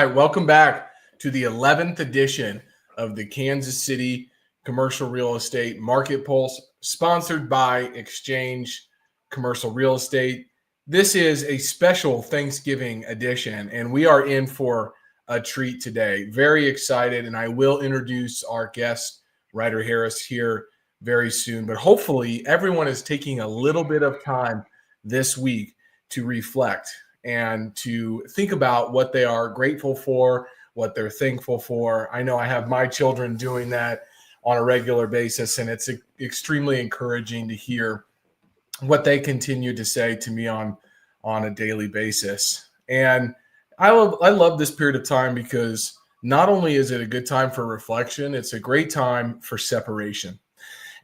right, welcome back to the 11th edition of the Kansas City Commercial Real Estate Market Pulse, sponsored by Exchange Commercial Real Estate. This is a special Thanksgiving edition, and we are in for a treat today. Very excited, and I will introduce our guest, Ryder Harris, here very soon. But hopefully, everyone is taking a little bit of time this week to reflect and to think about what they are grateful for, what they're thankful for. I know I have my children doing that on a regular basis, and it's extremely encouraging to hear what they continue to say to me on a daily basis. And I love this period of time because not only is it a good time for reflection, it's a great time for separation.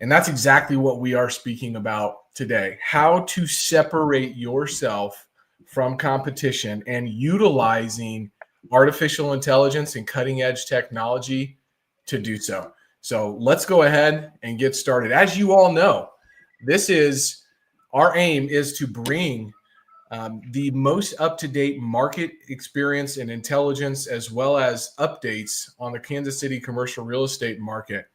And that's exactly what we are speaking about today: how to separate yourself from competition and utilizing artificial intelligence and cutting edge technology to do so. So let's go ahead and get started. As you all know, our aim is to bring the most up-to-date market experience and intelligence, as well as updates on the Kansas City commercial real estate market.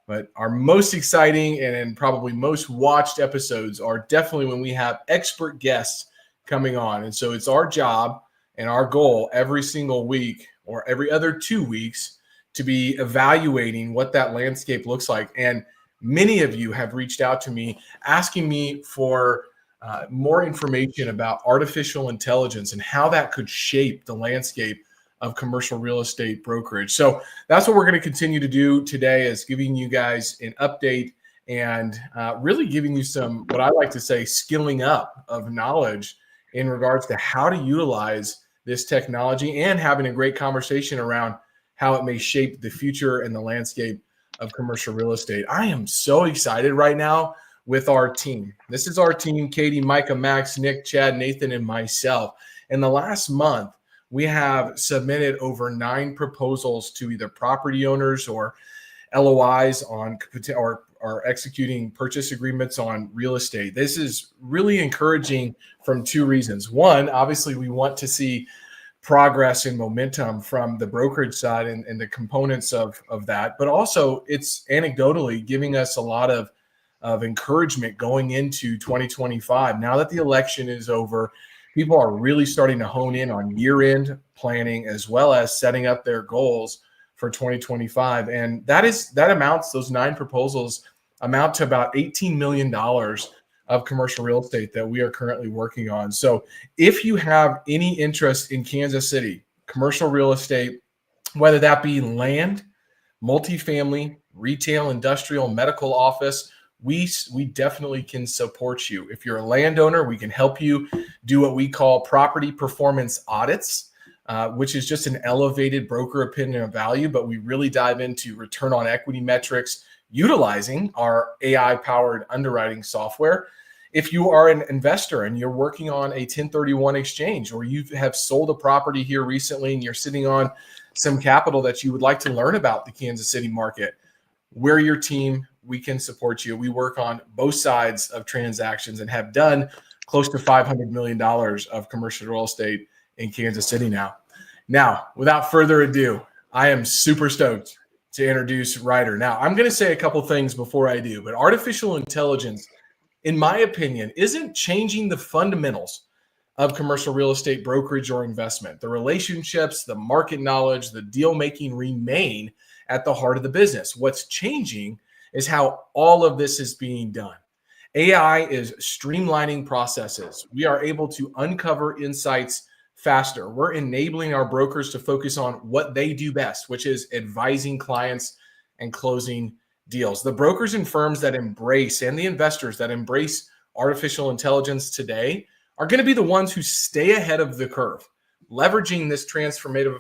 But our most exciting and probably most watched episodes are definitely when we have expert guests coming on. And so it's our job and our goal every single week or every other 2 weeks to be evaluating what that landscape looks like. And many of you have reached out to me asking me for more information about artificial intelligence and how that could shape the landscape of commercial real estate brokerage. So that's what we're going to continue to do today, is giving you guys an update and really giving you some, what I like to say, skilling up of knowledge in regards to how to utilize this technology, and having a great conversation around how it may shape the future and the landscape of commercial real estate. I am so excited right now with our team. This is our team: Katie, Micah, Max, Nick, Chad, Nathan, and myself. In the last month, we have submitted over 9 proposals to either property owners or LOIs on or executing purchase agreements on real estate. This is really encouraging from 2 reasons. One, obviously, we want to see progress and momentum from the brokerage side and the components of that, but also it's anecdotally giving us a lot of encouragement going into 2025. Now that the election is over, people are really starting to hone in on year-end planning, as well as setting up their goals for 2025. And those 9 proposals amount to about $18 million of commercial real estate that we are currently working on. So if you have any interest in Kansas City commercial real estate, whether that be land, multifamily, retail, industrial, medical office, we definitely can support you. If you're a landowner, we can help you do what we call property performance audits, which is just an elevated broker opinion of value, but we really dive into return on equity metrics utilizing our AI-powered underwriting software. If you are an investor and you're working on a 1031 exchange, or you have sold a property here recently and you're sitting on some capital that you would like to learn about the Kansas City market, we're your team. We can support you. We work on both sides of transactions and have done close to $500 million of commercial real estate in Kansas City now. Now, without further ado, I am super stoked to introduce Ryder. Now, I'm going to say a couple things before I do, but artificial intelligence, in my opinion, isn't changing the fundamentals of commercial real estate brokerage or investment. The relationships, the market knowledge, the deal making remain at the heart of the business. What's changing is how all of this is being done. AI is streamlining processes. We are able to uncover insights faster. We're enabling our brokers to focus on what they do best, which is advising clients and closing deals. The brokers and firms that embrace, and the investors that embrace artificial intelligence today, are going to be the ones who stay ahead of the curve, leveraging this transformative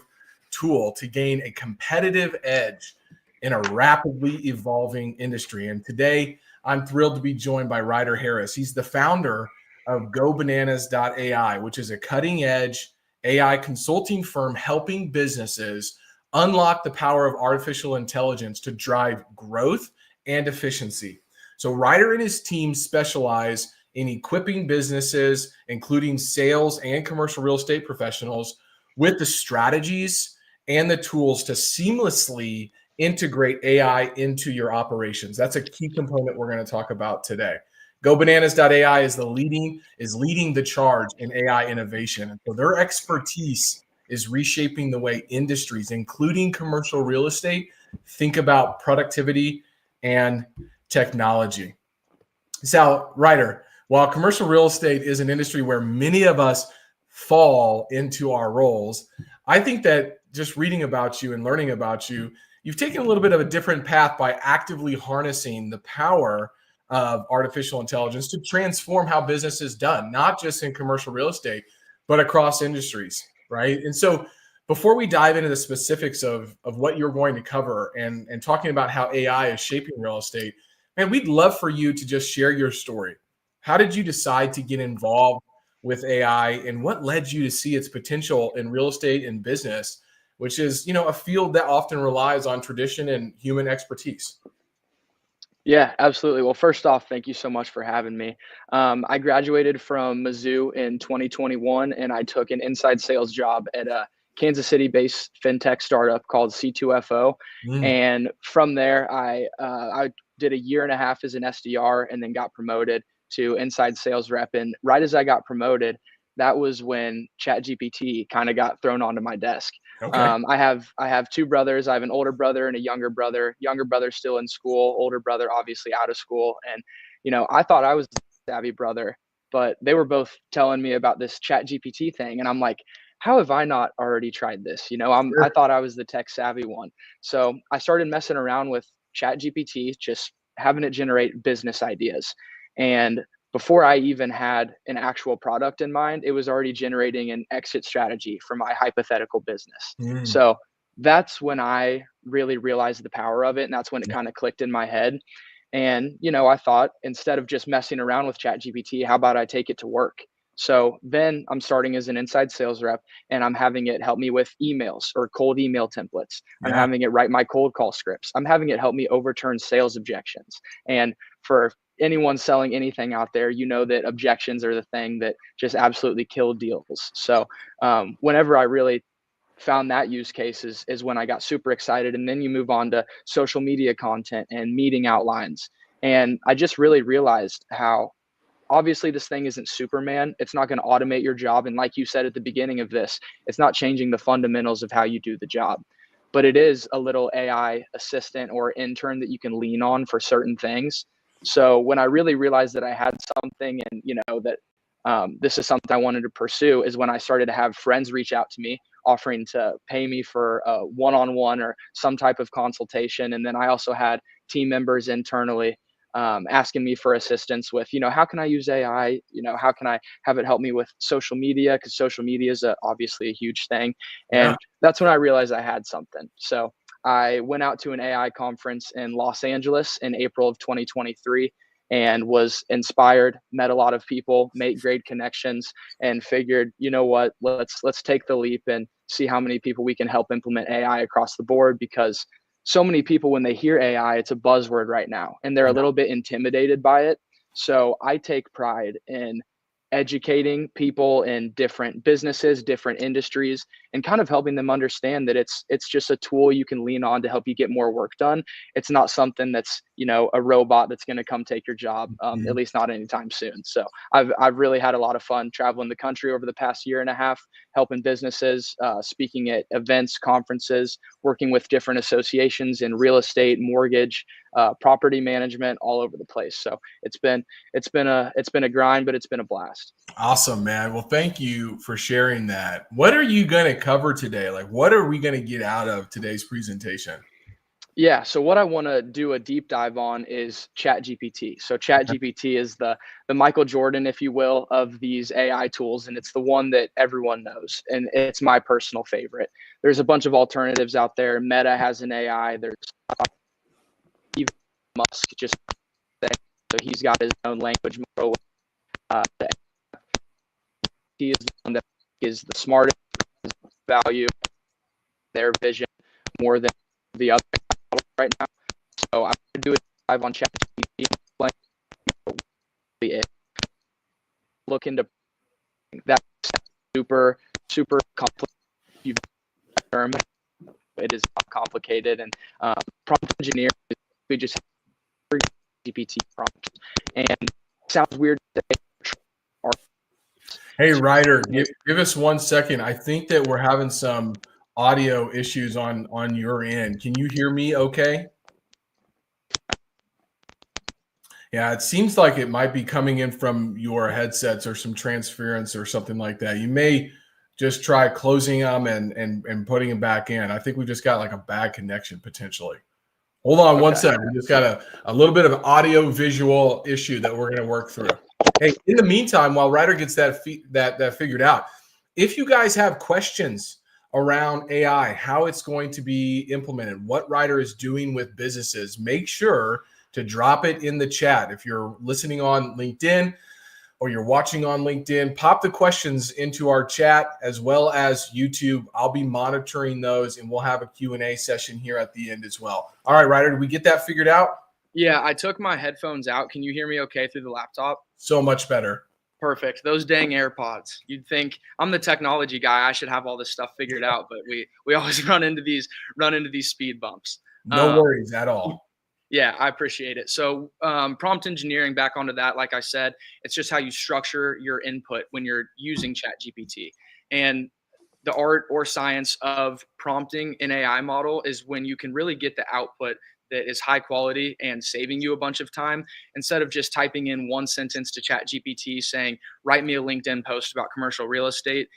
tool to gain a competitive edge in a rapidly evolving industry. And today, I'm thrilled to be joined by Ryder Harris. He's the founder of GoBananas.ai, which is a cutting-edge AI consulting firm helping businesses unlock the power of artificial intelligence to drive growth and efficiency. So Ryder and his team specialize in equipping businesses, including sales and commercial real estate professionals, with the strategies and the tools to seamlessly integrate AI into your operations. That's a key component we're going to talk about today. GoBananas.ai is leading the charge in AI innovation. And so their expertise is reshaping the way industries, including commercial real estate, think about productivity and technology. So, Ryder, while commercial real estate is an industry where many of us fall into our roles, I think that just reading about you and learning about you, you've taken a little bit of a different path by actively harnessing the power of artificial intelligence to transform how business is done, not just in commercial real estate, but across industries, right? And so before we dive into the specifics of what you're going to cover and talking about how AI is shaping real estate, man, we'd love for you to just share your story. How did you decide to get involved with AI, and what led you to see its potential in real estate and business, which is, a field that often relies on tradition and human expertise? Yeah, absolutely. Well, first off, thank you so much for having me. I graduated from Mizzou in 2021, and I took an inside sales job at a Kansas City-based fintech startup called C2FO. Mm, And from there, I did a year and a half as an SDR, and then got promoted to inside sales rep. And right as I got promoted, that was when ChatGPT kind of got thrown onto my desk. okay. I have two brothers. I have an older brother and a younger brother. Younger brother still in school, older brother obviously out of school. And I thought I was the savvy brother, but they were both telling me about this Chat GPT thing, and I'm like, how have I not already tried this? I Sure. thought I was the tech savvy one. So I started messing around with Chat GPT, just having it generate business ideas. And before I even had an actual product in mind, it was already generating an exit strategy for my hypothetical business. Mm, So that's when I really realized the power of it. And that's when it yeah, kind of clicked in my head. And, I thought instead of just messing around with ChatGPT, how about I take it to work? So then I'm starting as an inside sales rep, and I'm having it help me with emails or cold email templates. I'm yeah, having it write my cold call scripts. I'm having it help me overturn sales objections. And for anyone selling anything out there, that objections are the thing that just absolutely kill deals. So whenever I really found that use case is when I got super excited. And then you move on to social media content and meeting outlines. And I just really realized how obviously this thing isn't Superman. It's not going to automate your job. And like you said at the beginning of this, it's not changing the fundamentals of how you do the job. But it is a little AI assistant or intern that you can lean on for certain things. So when I really realized that I had something, and that this is something I wanted to pursue, is when I started to have friends reach out to me offering to pay me for a one-on-one or some type of consultation. And then I also had team members internally asking me for assistance with, how can I use AI? How can I have it help me with social media? Because social media is obviously a huge thing. yeah. And that's when I realized I had something. So I went out to an AI conference in Los Angeles in April of 2023 and was inspired, met a lot of people, made great connections, and figured, what, let's take the leap and see how many people we can help implement AI across the board. Because so many people, when they hear AI, it's a buzzword right now, and they're a little bit intimidated by it. So I take pride in educating people in different businesses, different industries, and kind of helping them understand that it's just a tool you can lean on to help you get more work done. It's not something that's a robot that's going to come take your job, at Mhm. least not anytime soon. So I've really had a lot of fun traveling the country over the past year and a half, helping businesses, speaking at events, conferences, working with different associations in real estate, mortgage, property management, all over the place. So it's been a grind, but it's been a blast. Awesome, man. Well, thank you for sharing that. What are you going to cover today? Like, what are we going to get out of today's presentation? Yeah, so what I want to do a deep dive on is ChatGPT. So ChatGPT is the Michael Jordan, if you will, of these AI tools, and it's the one that everyone knows, and it's my personal favorite. There's a bunch of alternatives out there. Meta has an AI. There's even Musk just saying, so he's got his own language model. The he is the one that is the smartest, value their vision more than the other right now. So I'm going to do a dive on ChatGPT, it look into that super complex you term, it is not complicated. And prompt engineering, we just have GPT prompts. And it sounds weird to say. Hey, Ryder, give us 1 second. I think that we're having some audio issues on your end. Can you hear me okay? Yeah, it seems like it might be coming in from your headsets or some transference or something like that. You may just try closing them and putting them back in. I think we just got like a bad connection potentially. Hold on 1 second. We just got a little bit of audio visual issue that we're going to work through. Hey, in the meantime, while Ryder gets that figured out, if you guys have questions around AI, how it's going to be implemented, what Ryder is doing with businesses, make sure to drop it in the chat. If you're listening on LinkedIn or you're watching on LinkedIn, pop the questions into our chat as well as YouTube. I'll be monitoring those and we'll have a Q&A session here at the end as well. All right, Ryder, did we get that figured out? Yeah, I took my headphones out. Can you hear me okay through the laptop? So much better. Perfect. Those dang AirPods. You'd think I'm the technology guy. I should have all this stuff figured out, but we always run into these speed bumps. No worries at all. Yeah, I appreciate it. So prompt engineering, back onto that, like I said, it's just how you structure your input when you're using ChatGPT. And the art or science of prompting an AI model is when you can really get the output that is high quality and saving you a bunch of time, instead of just typing in one sentence to ChatGPT saying, write me a LinkedIn post about commercial real estate.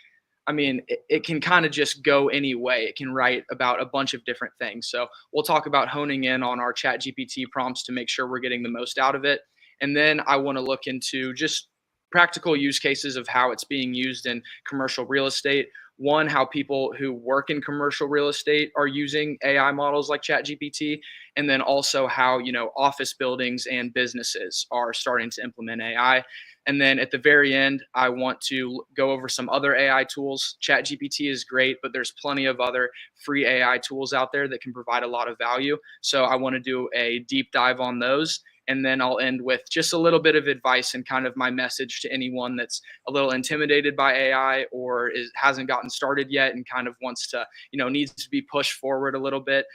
I mean, it can kind of just go any way. It can write about a bunch of different things. So we'll talk about honing in on our ChatGPT prompts to make sure we're getting the most out of it. And then I want to look into just practical use cases of how it's being used in commercial real estate. One, how people who work in commercial real estate are using AI models like ChatGPT, and then also how, office buildings and businesses are starting to implement AI. And then at the very end, I want to go over some other AI tools. ChatGPT is great, but there's plenty of other free AI tools out there that can provide a lot of value. So I want to do a deep dive on those. And then I'll end with just a little bit of advice and kind of my message to anyone that's a little intimidated by AI or hasn't gotten started yet and kind of wants to, needs to be pushed forward a little bit.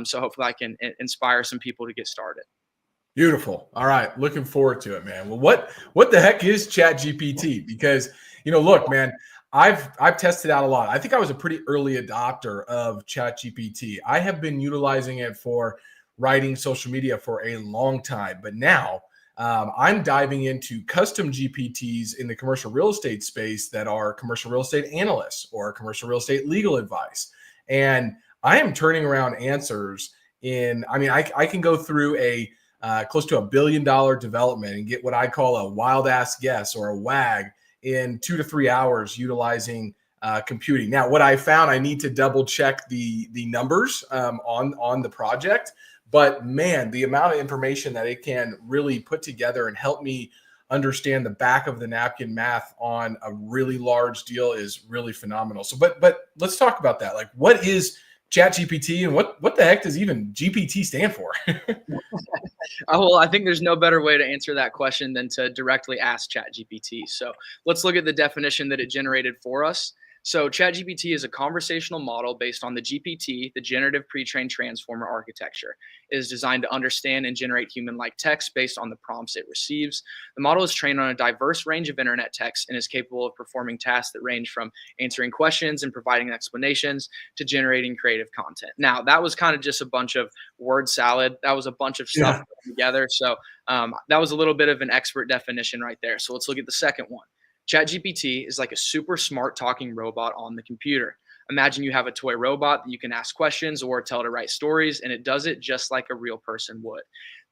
So hopefully I can inspire some people to get started. Beautiful. All right. Looking forward to it, man. Well, what the heck is ChatGPT? Because, look, man, I've tested out a lot. I think I was a pretty early adopter of ChatGPT. I have been utilizing it for writing social media for a long time, but now I'm diving into custom GPTs in the commercial real estate space that are commercial real estate analysts or commercial real estate legal advice. And I am turning around answers I can go through a close to $1 billion development and get what I call a wild ass guess or a WAG in 2 to 3 hours utilizing computing. Now, what I found, I need to double check the numbers on the project, but man, the amount of information that it can really put together and help me understand the back of the napkin math on a really large deal is really phenomenal. So, but let's talk about that. Like, what is ChatGPT and what the heck does even GPT stand for? Well, I think there's no better way to answer that question than to directly ask ChatGPT. So let's look at the definition that it generated for us. So ChatGPT is a conversational model based on the GPT, the generative pre-trained transformer architecture. It is designed to understand and generate human-like text based on the prompts it receives. The model is trained on a diverse range of internet text and is capable of performing tasks that range from answering questions and providing explanations to generating creative content. Now, that was kind of just a bunch of word salad. That was a bunch of stuff together. So that was a little bit of an expert definition right there. So let's look at the second one. ChatGPT is like a super smart talking robot on the computer. Imagine you have a toy robot that you can ask questions or tell to write stories, and it does it just like a real person would.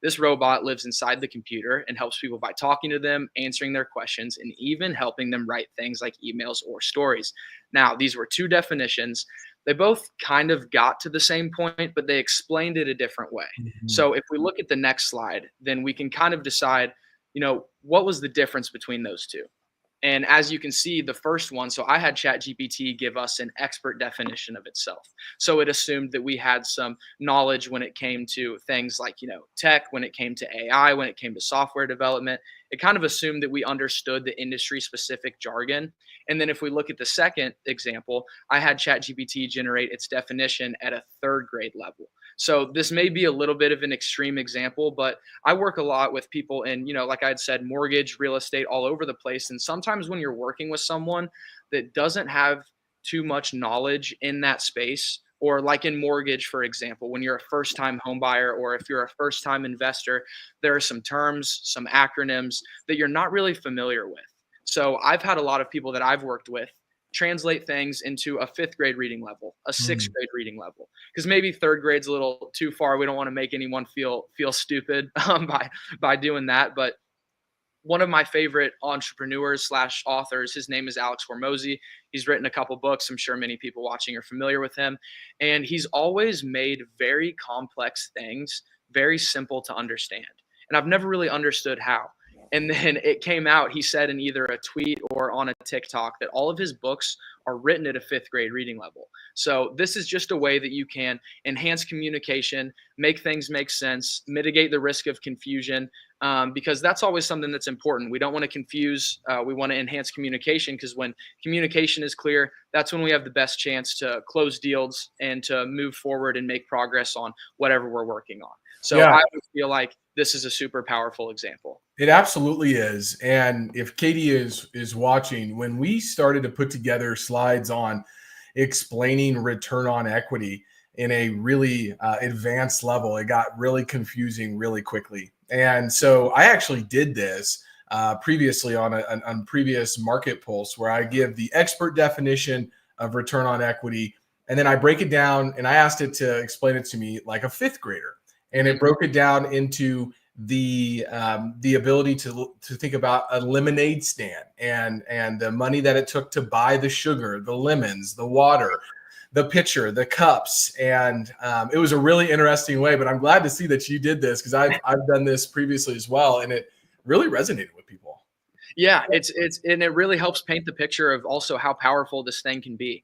This robot lives inside the computer and helps people by talking to them, answering their questions, and even helping them write things like emails or stories. Now, these were two definitions. They both kind of got to the same point, but they explained it a different way. Mm-hmm. So if we look at the next slide, then we can kind of decide, what was the difference between those two? And as you can see, the first one, so I had ChatGPT give us an expert definition of itself. So it assumed that we had some knowledge when it came to things like, tech, when it came to AI, when it came to software development. It kind of assumed that we understood the industry specific jargon. And then if we look at the second example, I had ChatGPT generate its definition at a third grade level. So this may be a little bit of an extreme example, but I work a lot with people in, like I had said, mortgage, real estate, all over the place. And sometimes when you're working with someone that doesn't have too much knowledge in that space, or like in mortgage, for example, when you're a first time home buyer or if you're a first time investor, there are some terms, some acronyms that you're not really familiar with. So I've had a lot of people that I've worked with translate things into a fifth grade reading level, a sixth grade reading level, because maybe third grade's a little too far. We don't want to make anyone feel stupid by doing that. But one of my favorite entrepreneurs slash authors, his name is Alex Hormozy. He's written a couple books. I'm sure many people watching are familiar with him. And he's always made very complex things very simple to understand. And I've never really understood how. And then it came out, he said in either a tweet or on a TikTok, that all of his books are written at a fifth grade reading level. So this is just a way that you can enhance communication, make things make sense, mitigate the risk of confusion, because that's always something that's important. We don't want to confuse. We want to enhance communication, because when communication is clear, that's when we have the best chance to close deals and to move forward and make progress on whatever we're working on. So Yeah. I would feel like this is a super powerful example. It absolutely is. And if Katie is watching, when we started to put together slides on explaining return on equity in a really advanced level, it got really confusing really quickly. And so I actually did this previously on previous Market Pulse, where I give the expert definition of return on equity, and then I break it down, and I asked it to explain it to me like a fifth grader, and it broke it down into the ability to think about a lemonade stand and the money that it took to buy the sugar, the lemons, the water, the pitcher, the cups, and it was a really interesting way. But I'm glad to see that you did this, because I've done this previously as well, and it really resonated with people. Yeah, it's and it really helps paint the picture of also how powerful this thing can be.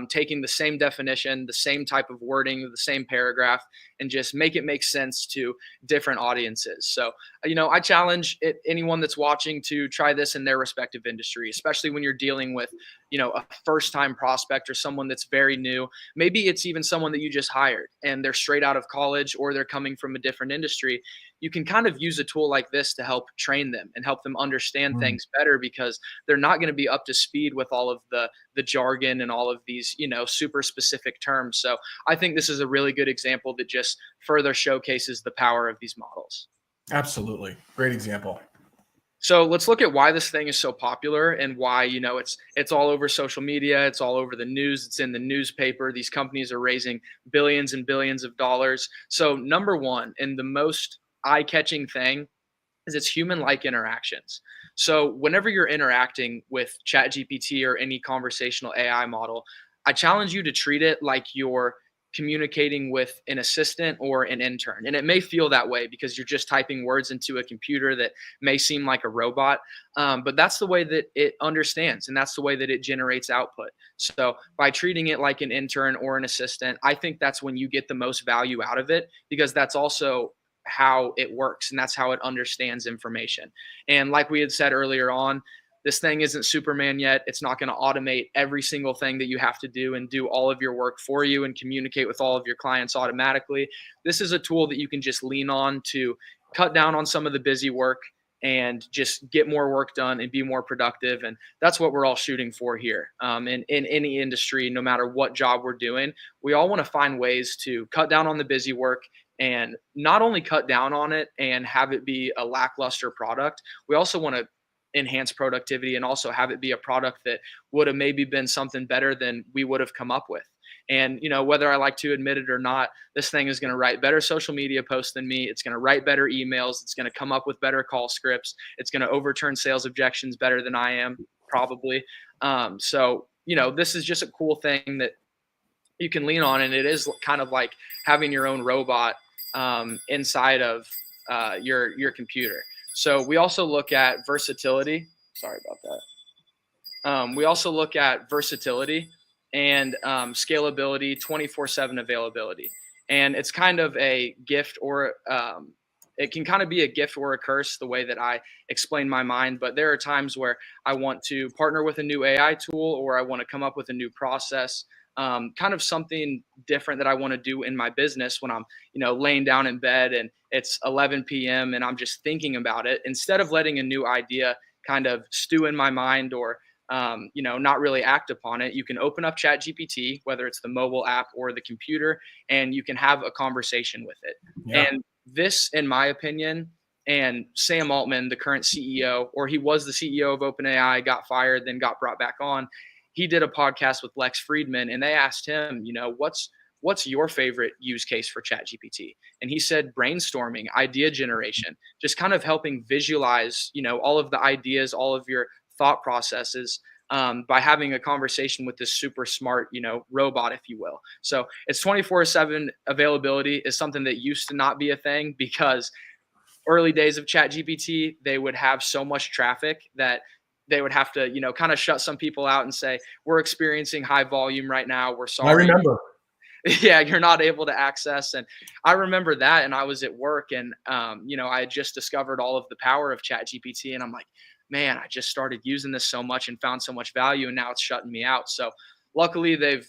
Taking the same definition, the same type of wording, the same paragraph, and just make it make sense to different audiences. So, I challenge anyone that's watching to try this in their respective industry, especially when you're dealing with, a first-time prospect or someone that's very new. Maybe it's even someone that you just hired and they're straight out of college or they're coming from a different industry. You can kind of use a tool like this to help train them and help them understand things better, because they're not going to be up to speed with all of the jargon and all of these, super specific terms. So I think this is a really good example that just further showcases the power of these models. Absolutely. Great example. So let's look at why this thing is so popular and why, it's all over social media, it's all over the news, it's in the newspaper. These companies are raising billions and billions of dollars. So number one, and the most eye-catching thing, is it's human-like interactions. So whenever you're interacting with ChatGPT or any conversational AI model, I challenge you to treat it like you're communicating with an assistant or an intern. And it may feel that way because you're just typing words into a computer that may seem like a robot. But that's the way that it understands, and that's the way that it generates output. So by treating it like an intern or an assistant, I think that's when you get the most value out of it, because that's also how it works and that's how it understands information. And like we had said earlier on, this thing isn't Superman yet. It's not going to automate every single thing that you have to do and do all of your work for you and communicate with all of your clients automatically. This is a tool that you can just lean on to cut down on some of the busy work and just get more work done and be more productive. And that's what we're all shooting for here. In any industry, no matter what job we're doing, we all want to find ways to cut down on the busy work, and not only cut down on it and have it be a lackluster product. We also want to enhance productivity and also have it be a product that would have maybe been something better than we would have come up with. And, whether I like to admit it or not, this thing is going to write better social media posts than me. It's going to write better emails. It's going to come up with better call scripts. It's going to overturn sales objections better than I am, probably. So, this is just a cool thing that you can lean on. And it is kind of like having your own robot inside of your computer. So we also look at versatility. Sorry about that. We also look at versatility and scalability, 24/7 availability. And it's kind of a gift or it can kind of be a gift or a curse the way that I explain my mind. But there are times where I want to partner with a new AI tool or I want to come up with a new process, kind of something different that I want to do in my business when I'm, laying down in bed and it's 11 p.m. and I'm just thinking about it. Instead of letting a new idea kind of stew in my mind or not really act upon it, you can open up Chat GPT, whether it's the mobile app or the computer, and you can have a conversation with it. Yeah. And this, in my opinion, and Sam Altman, the current CEO, or he was the CEO of OpenAI, got fired, then got brought back on. He did a podcast with Lex Friedman, and they asked him, what's your favorite use case for Chat GPT? And he said brainstorming, idea generation, just kind of helping visualize, all of the ideas, all of your thought processes by having a conversation with this super smart, robot, if you will. So it's 24/7 availability is something that used to not be a thing because early days of Chat GPT, they would have so much traffic that they would have to, kind of shut some people out and say, we're experiencing high volume right now. We're I sorry. remember. Yeah, you're not able to access. And I remember that. And I was at work and, I had just discovered all of the power of Chat GPT. And I'm like, man, I just started using this so much and found so much value. And now it's shutting me out. So luckily they've,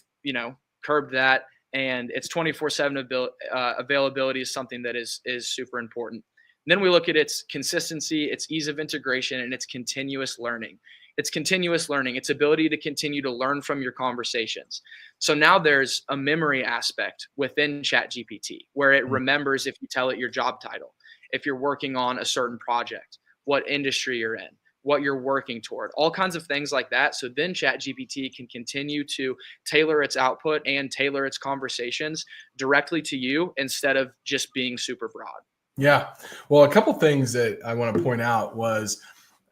curbed that. And it's 24/7 availability is something that is super important. And then we look at its consistency, its ease of integration, and its continuous learning. It's continuous learning, its ability to continue to learn from your conversations. So now there's a memory aspect within ChatGPT where it remembers if you tell it your job title, if you're working on a certain project, what industry you're in, what you're working toward, all kinds of things like that. So then ChatGPT can continue to tailor its output and tailor its conversations directly to you instead of just being super broad. Yeah. Well, a couple things that I want to point out was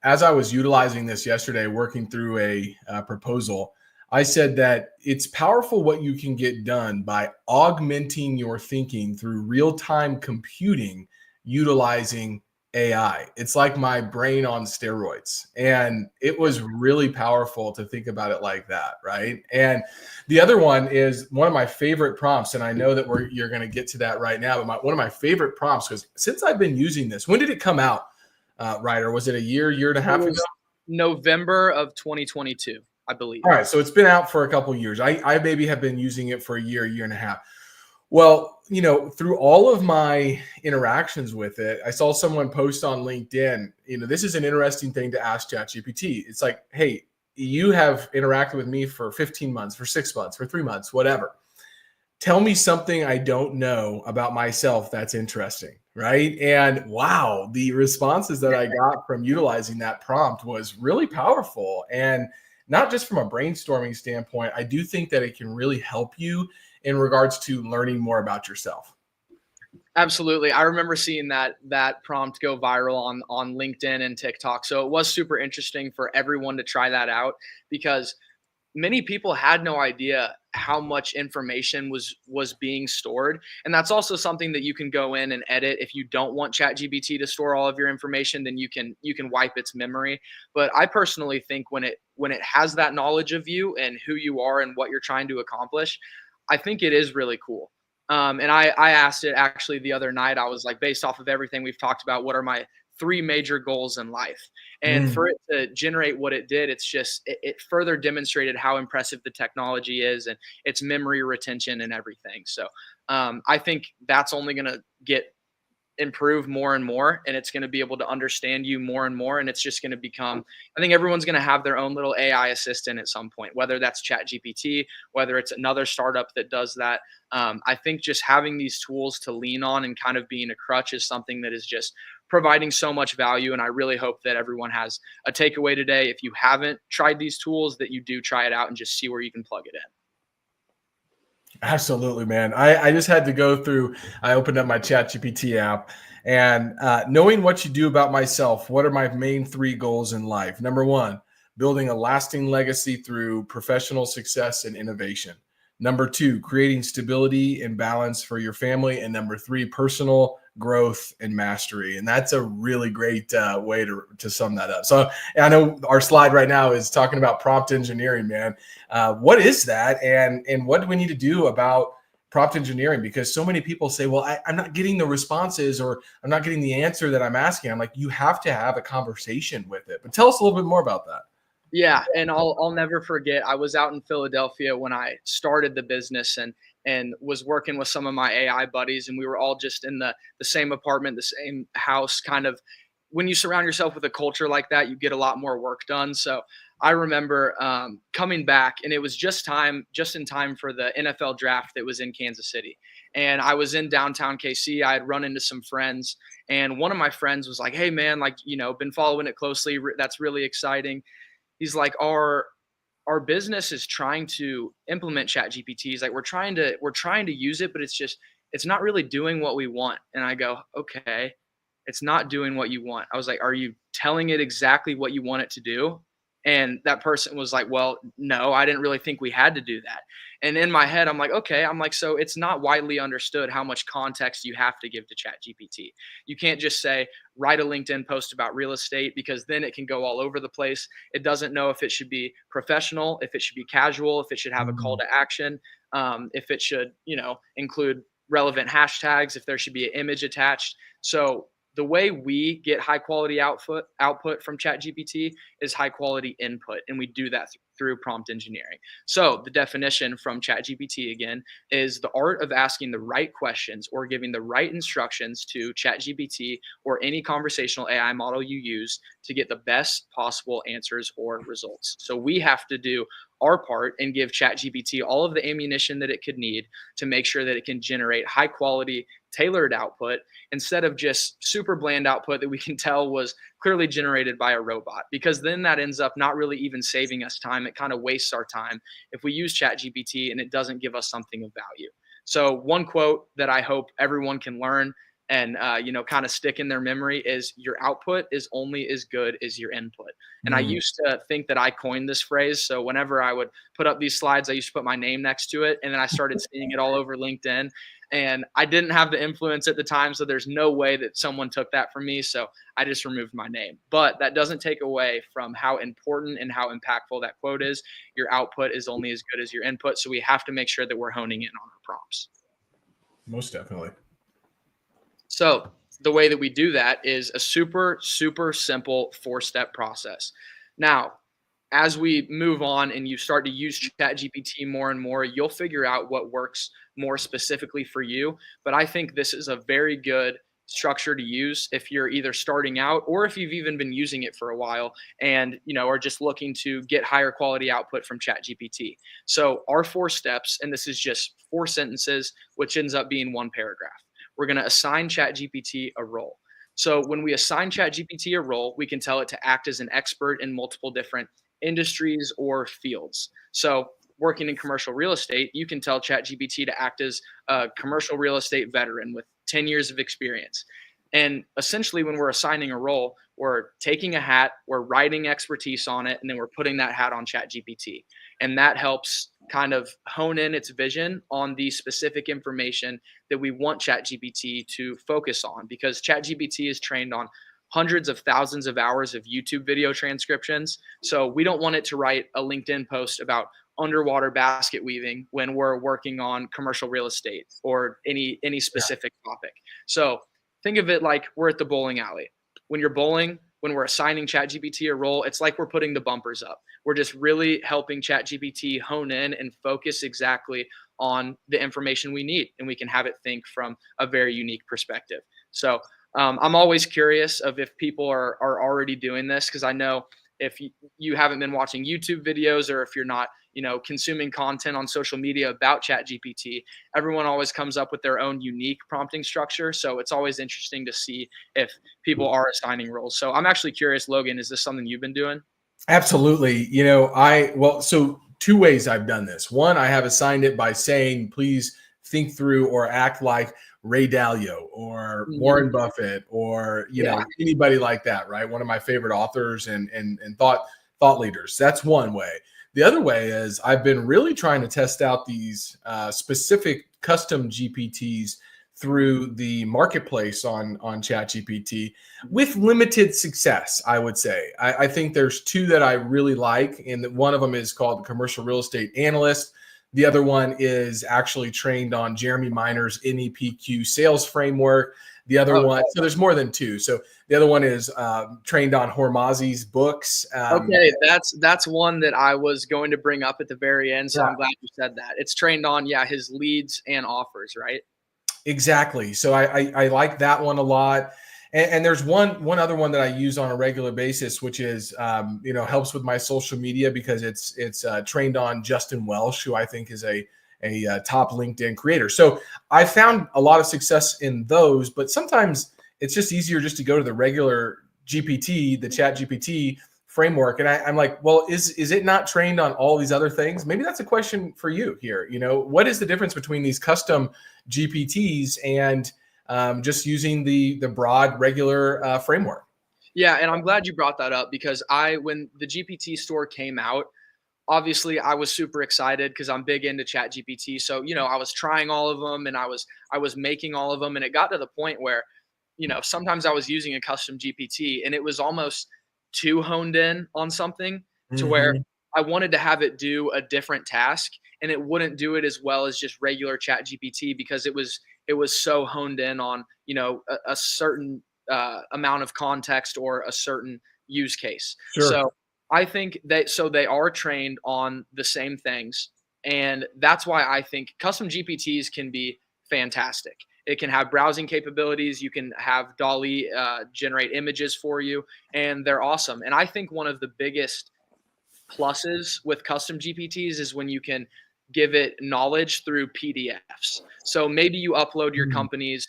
as I was utilizing this yesterday, working through a proposal, I said that it's powerful what you can get done by augmenting your thinking through real time computing utilizing AI. It's like my brain on steroids. And it was really powerful to think about it like that. Right. And the other one is one of my favorite prompts. And I know that you're going to get to that right now. But one of my favorite prompts, because since I've been using this, when did it come out? Ryder? Was it a year and a half ago? November of 2022, I believe. All right, so it's been out for a couple of years. I maybe have been using it for a year and a half. Well, through all of my interactions with it, I saw someone post on LinkedIn, this is an interesting thing to ask ChatGPT. It's like, hey, you have interacted with me for 15 months, for 6 months, for 3 months, whatever. Tell me something I don't know about myself that's interesting, right? And wow, the responses that I got from utilizing that prompt was really powerful. And not just from a brainstorming standpoint, I do think that it can really help you in regards to learning more about yourself. Absolutely. I remember seeing that prompt go viral on LinkedIn and TikTok. So it was super interesting for everyone to try that out because many people had no idea how much information was being stored. And that's also something that you can go in and edit. If you don't want ChatGPT to store all of your information, then you can wipe its memory. But I personally think when it has that knowledge of you and who you are and what you're trying to accomplish, I think it is really cool. And I asked it actually the other night. I was like, based off of everything we've talked about, what are my 3 major goals in life? And for it to generate what it did, it further demonstrated how impressive the technology is and its memory retention and everything. So I think that's only going to get improve more and more, and it's going to be able to understand you more and more, and it's just going to become, I think everyone's going to have their own little AI assistant at some point, whether that's Chat GPT, whether it's another startup that does that. I think just having these tools to lean on and kind of being a crutch is something that is just providing so much value, and I really hope that everyone has a takeaway today. If you haven't tried these tools, that you do try it out and just see where you can plug it in. Absolutely, man. I just had to go through, I opened up my ChatGPT app and knowing what you do about myself, what are my main 3 goals in life? Number 1, building a lasting legacy through professional success and innovation. Number 2, creating stability and balance for your family. And number 3, personal growth, and mastery. And that's a really great way to sum that up. So I know our slide right now is talking about prompt engineering, man. What is that? And what do we need to do about prompt engineering? Because so many people say, well, I'm not getting the responses, or I'm not getting the answer that I'm asking. I'm like, you have to have a conversation with it. But tell us a little bit more about that. Yeah, and I'll never forget. I was out in Philadelphia when I started the business, and was working with some of my AI buddies, and we were all just in the same apartment, the same house. Kind of, when you surround yourself with a culture like that, you get a lot more work done. So I remember coming back, and it was just in time for the NFL draft that was in Kansas City, and I was in downtown KC. I had run into some friends, and one of my friends was like, "Hey, man, like, been following it closely. That's really exciting." He's like, our business is trying to implement chat gpts, like we're trying to use it, but it's not really doing what we want. And I go, okay, it's not doing what you want. I was like, are you telling it exactly what you want it to do? And that person was like, well, no, I didn't really think we had to do that. And in my head, I'm like, okay, I'm like, so it's not widely understood how much context you have to give to chat gpt. You can't just say, write a LinkedIn post about real estate, because then it can go all over the place. It doesn't know if it should be professional, if it should be casual, if it should have a call to action, if it should, include relevant hashtags, if there should be an image attached. So the way we get high quality output from ChatGPT is high quality input, and we do that through prompt engineering. So the definition from ChatGPT again is the art of asking the right questions or giving the right instructions to ChatGPT or any conversational AI model you use to get the best possible answers or results. So we have to do our part and give ChatGPT all of the ammunition that it could need to make sure that it can generate high quality, tailored output, instead of just super bland output that we can tell was clearly generated by a robot, because then that ends up not really even saving us time. It kind of wastes our time if we use ChatGPT and it doesn't give us something of value. So one quote that I hope everyone can learn and kind of stick in their memory is, your output is only as good as your input. And I used to think that I coined this phrase. So whenever I would put up these slides, I used to put my name next to it, and then I started seeing it all over LinkedIn. And I didn't have the influence at the time, so there's no way that someone took that from me. So I just removed my name. But that doesn't take away from how important and how impactful that quote is. Your output is only as good as your input. So we have to make sure that we're honing in on our prompts. Most definitely. So the way that we do that is a super, super simple 4-step process. Now, as we move on and you start to use ChatGPT more and more, you'll figure out what works more specifically for you. But I think this is a very good structure to use if you're either starting out, or if you've even been using it for a while and are just looking to get higher quality output from ChatGPT. So our 4 steps, and this is just 4 sentences, which ends up being 1 paragraph. We're going to assign ChatGPT a role. So when we assign ChatGPT a role, we can tell it to act as an expert in multiple different industries or fields. So working in commercial real estate, you can tell ChatGPT to act as a commercial real estate veteran with 10 years of experience. And essentially, when we're assigning a role, we're taking a hat, we're writing expertise on it, and then we're putting that hat on ChatGPT. And that helps kind of hone in its vision on the specific information that we want ChatGPT to focus on, because ChatGPT is trained on hundreds of thousands of hours of YouTube video transcriptions. So we don't want it to write a LinkedIn post about underwater basket weaving when we're working on commercial real estate or any specific topic. So think of it like we're at the bowling alley. When you're bowling, when we're assigning ChatGPT a role, it's like we're putting the bumpers up. We're just really helping ChatGPT hone in and focus exactly on the information we need, and we can have it think from a very unique perspective. So I'm always curious of if people are already doing this, because I know if you haven't been watching YouTube videos, or if you're not consuming content on social media about ChatGPT, everyone always comes up with their own unique prompting structure. So it's always interesting to see if people are assigning roles. So I'm actually curious, Logan, is this something you've been doing? Absolutely. So 2 ways I've done this. One, I have assigned it by saying, please think through or act like Ray Dalio or Warren Buffett or anybody like that, right? One of my favorite authors and thought leaders. That's one way. The other way is I've been really trying to test out these specific custom GPTs through the marketplace on ChatGPT with limited success, I would say. I think there's two that I really like, and one of them is called the Commercial Real Estate Analyst. The other one is actually trained on Jeremy Miner's NEPQ sales framework. The other one, so there's more than two. So the other one is trained on Hormazi's books. Okay, that's one that I was going to bring up at the very end, so Yeah. I'm glad you said that. It's trained on, yeah, his leads and offers, right? Exactly. So I like that one a lot. And there's one other one that I use on a regular basis, which is helps with my social media because it's trained on Justin Welsh, who I think is a top LinkedIn creator. So I found a lot of success in those, but sometimes it's just easier just to go to the regular GPT, the Chat GPT framework. And I'm like, well, is it not trained on all these other things? Maybe that's a question for you here. What is the difference between these custom GPTs and just using the broad regular framework? Yeah, and I'm glad you brought that up because when the GPT store came out, obviously I was super excited because I'm big into Chat GPT. So, I was trying all of them and I was making all of them. And it got to the point where, sometimes I was using a custom GPT and it was almost too honed in on something to where Mhm. I wanted to have it do a different task and it wouldn't do it as well as just regular Chat GPT because it was so honed in on, a certain amount of context or a certain use case. Sure. So I think they are trained on the same things. And that's why I think custom GPTs can be fantastic. It can have browsing capabilities. You can have Dolly generate images for you, and they're awesome. And I think one of the biggest pluses with custom GPTs is when you can give it knowledge through PDFs. So maybe you upload your Mm. company's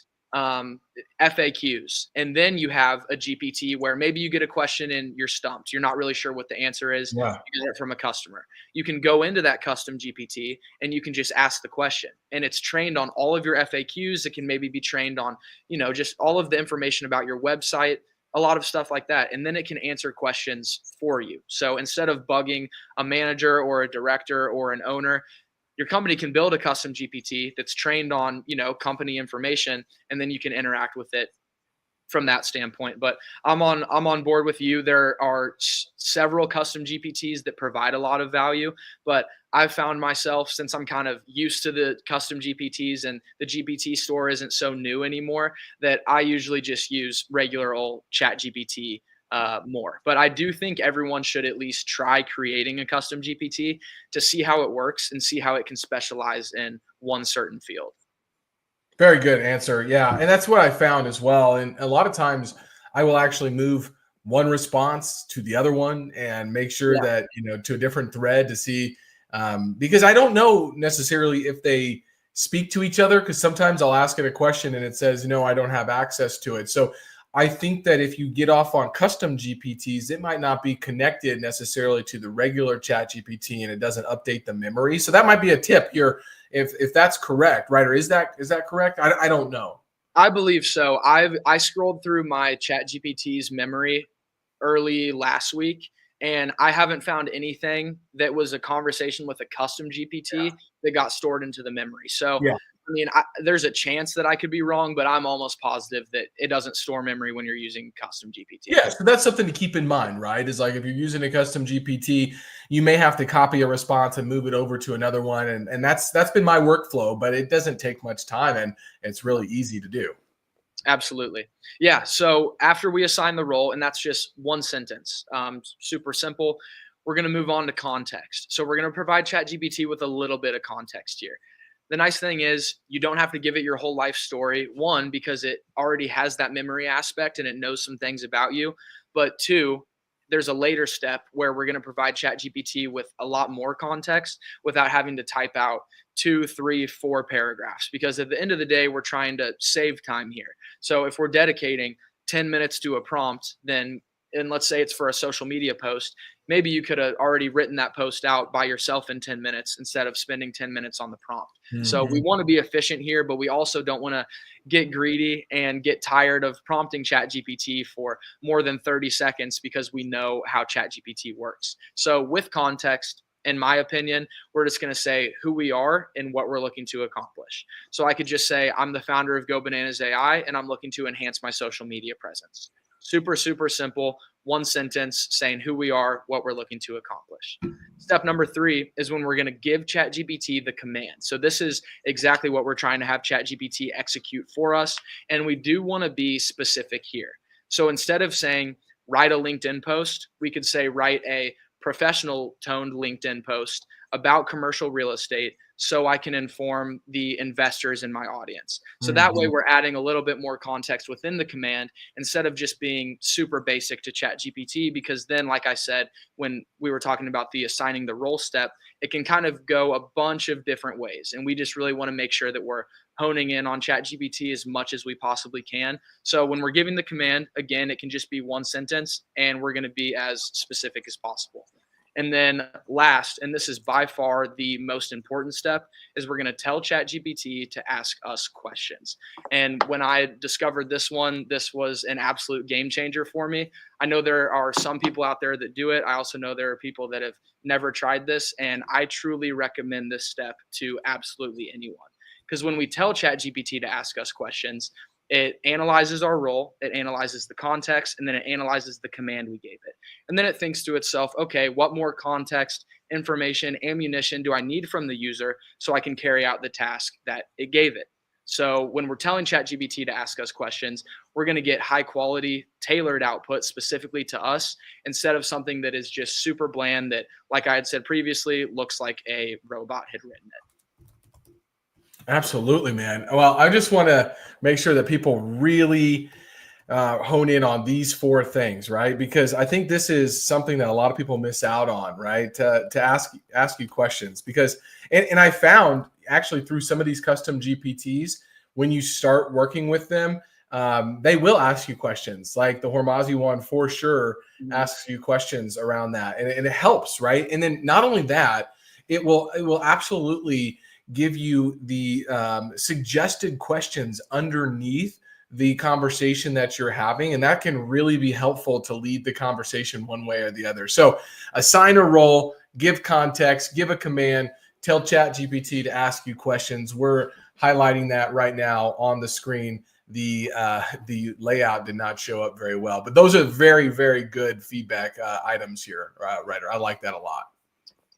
FAQs, and then you have a GPT where maybe you get a question and you're stumped. You're not really sure what the answer is. Yeah. You get it from a customer. You can go into that custom GPT and you can just ask the question, and it's trained on all of your FAQs. It can maybe be trained on, just all of the information about your website, a lot of stuff like that. And then it can answer questions for you. So instead of bugging a manager or a director or an owner, your company can build a custom GPT that's trained on, company information, and then you can interact with it from that standpoint. But I'm on board with you. There are several custom GPTs that provide a lot of value, but I've found myself, since I'm kind of used to the custom GPTs and the GPT store isn't so new anymore, that I usually just use regular old Chat GPT more. But I do think everyone should at least try creating a custom GPT to see how it works and see how it can specialize in one certain field. Very good answer. Yeah. And that's what I found as well. And a lot of times I will actually move one response to the other one and make sure Yeah. that, to a different thread to see, because I don't know necessarily if they speak to each other. Because sometimes I'll ask it a question and it says, no, I don't have access to it. So I think that if you get off on custom GPTs, it might not be connected necessarily to the regular Chat GPT and it doesn't update the memory. So that might be a tip here if that's correct, right? Or is that correct? I don't know. I believe so. I scrolled through my Chat GPT's memory early last week, and I haven't found anything that was a conversation with a custom GPT that got stored into the memory. So, Yeah. I mean, there's a chance that I could be wrong, but I'm almost positive that it doesn't store memory when you're using custom GPT. Yeah, so that's something to keep in mind, right? Is like if you're using a custom GPT, you may have to copy a response and move it over to another one, and that's been my workflow, but it doesn't take much time and it's really easy to do. Absolutely. Yeah. So after we assign the role, and that's just one sentence, super simple, we're going to move on to context. So we're going to provide ChatGPT with a little bit of context here. The nice thing is you don't have to give it your whole life story. One, because it already has that memory aspect and it knows some things about you. But two, there's a later step where we're going to provide ChatGPT with a lot more context without having to type out 2, 3, 4 paragraphs. Because at the end of the day, we're trying to save time here. So if we're dedicating 10 minutes to a prompt, then, and let's say it's for a social media post, maybe you could have already written that post out by yourself in 10 minutes instead of spending 10 minutes on the prompt. So we Mhm. want to be efficient here, but we also don't want to get greedy and get tired of prompting ChatGPT for more than 30 seconds because we know how ChatGPT works. So with context, in my opinion, we're just going to say who we are and what we're looking to accomplish. So I could just say, I'm the founder of Go Bananas AI, and I'm looking to enhance my social media presence. Super, super simple. One sentence saying who we are, what we're looking to accomplish. Step number 3 is when we're going to give ChatGPT the command. So this is exactly what we're trying to have ChatGPT execute for us. And we do want to be specific here. So instead of saying write a LinkedIn post, we could say write a professional toned LinkedIn post about commercial real estate so I can inform the investors in my audience. So that way Mhm. we're adding a little bit more context within the command instead of just being super basic to ChatGPT, because then, like I said, when we were talking about the assigning the role step, it can kind of go a bunch of different ways. And we just really want to make sure that we're honing in on ChatGPT as much as we possibly can. So when we're giving the command, again, it can just be one sentence and we're going to be as specific as possible. And then last, and this is by far the most important step, is we're going to tell ChatGPT to ask us questions. And when I discovered this one, this was an absolute game changer for me. I know there are some people out there that do it. I also know there are people that have never tried this, and I truly recommend this step to absolutely anyone. Because when we tell ChatGPT to ask us questions, it analyzes our role, it analyzes the context, and then it analyzes the command we gave it. And then it thinks to itself, okay, what more context, information, ammunition do I need from the user so I can carry out the task that it gave it? So when we're telling ChatGPT to ask us questions, we're going to get high quality, tailored output specifically to us instead of something that is just super bland that, like I had said previously, looks like a robot had written it. Absolutely, man. Well, I just want to make sure that people really hone in on these 4 things, right? Because I think this is something that a lot of people miss out on, right? To ask you questions, because and I found actually through some of these custom GPTs, when you start working with them, they will ask you questions. Like the Hormazi one for sure Mhm. asks you questions around that, and it helps, right? And then not only that, it will absolutely give you the suggested questions underneath the conversation that you're having, and that can really be helpful to lead the conversation one way or the other. So assign a role, give context, give a command, tell ChatGPT to ask you questions. We're highlighting that right now on the screen. The layout did not show up very well, but those are very, very good feedback items here, Ryder. I like that a lot.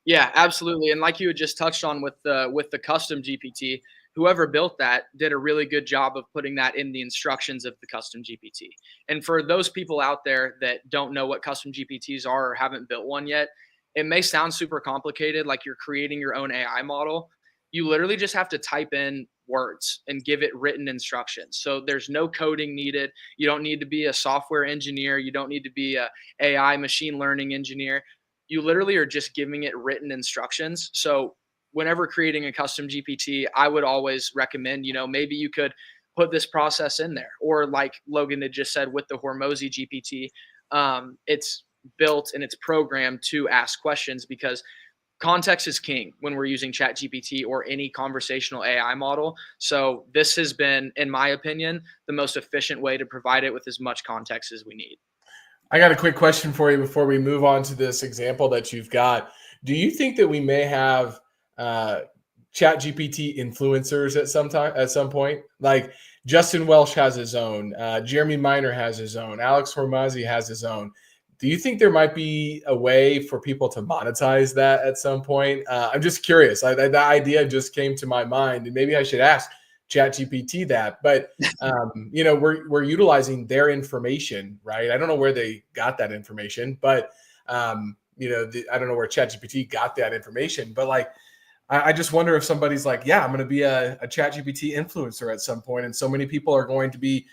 Yeah, absolutely. And like you had just touched on with the custom GPT, whoever built that did a really good job of putting that in the instructions of the custom GPT. And for those people out there that don't know what custom GPTs are or haven't built one yet, it may sound super complicated, like you're creating your own AI model. You literally just have to type in words and give it written instructions. So there's no coding needed. You don't need to be a software engineer. You don't need to be a AI machine learning engineer. You literally are just giving it written instructions. So whenever creating a custom GPT, I would always recommend, maybe you could put this process in there. Or like Logan had just said with the Hormozy GPT, it's built and it's programmed to ask questions because context is king when we're using chat gpt or any conversational ai model. So this has been, in my opinion, the most efficient way to provide it with as much context as we need. I got a quick question for you before we move on to this example that you've got. Do you think that we may have uh, Chat GPT influencers at some point? Like Justin Welsh has his own, Jeremy Miner has his own, Alex Hormazi has his own. Do you think there might be a way for people to monetize that at some point? I'm just curious. The idea just came to my mind, and maybe I should ask ChatGPT that. But we're utilizing their information, right? I don't know where they got that information, but I don't know where ChatGPT got that information. But like, I just wonder if somebody's like, yeah, I'm going to be a ChatGPT influencer at some point, and so many people are going to be,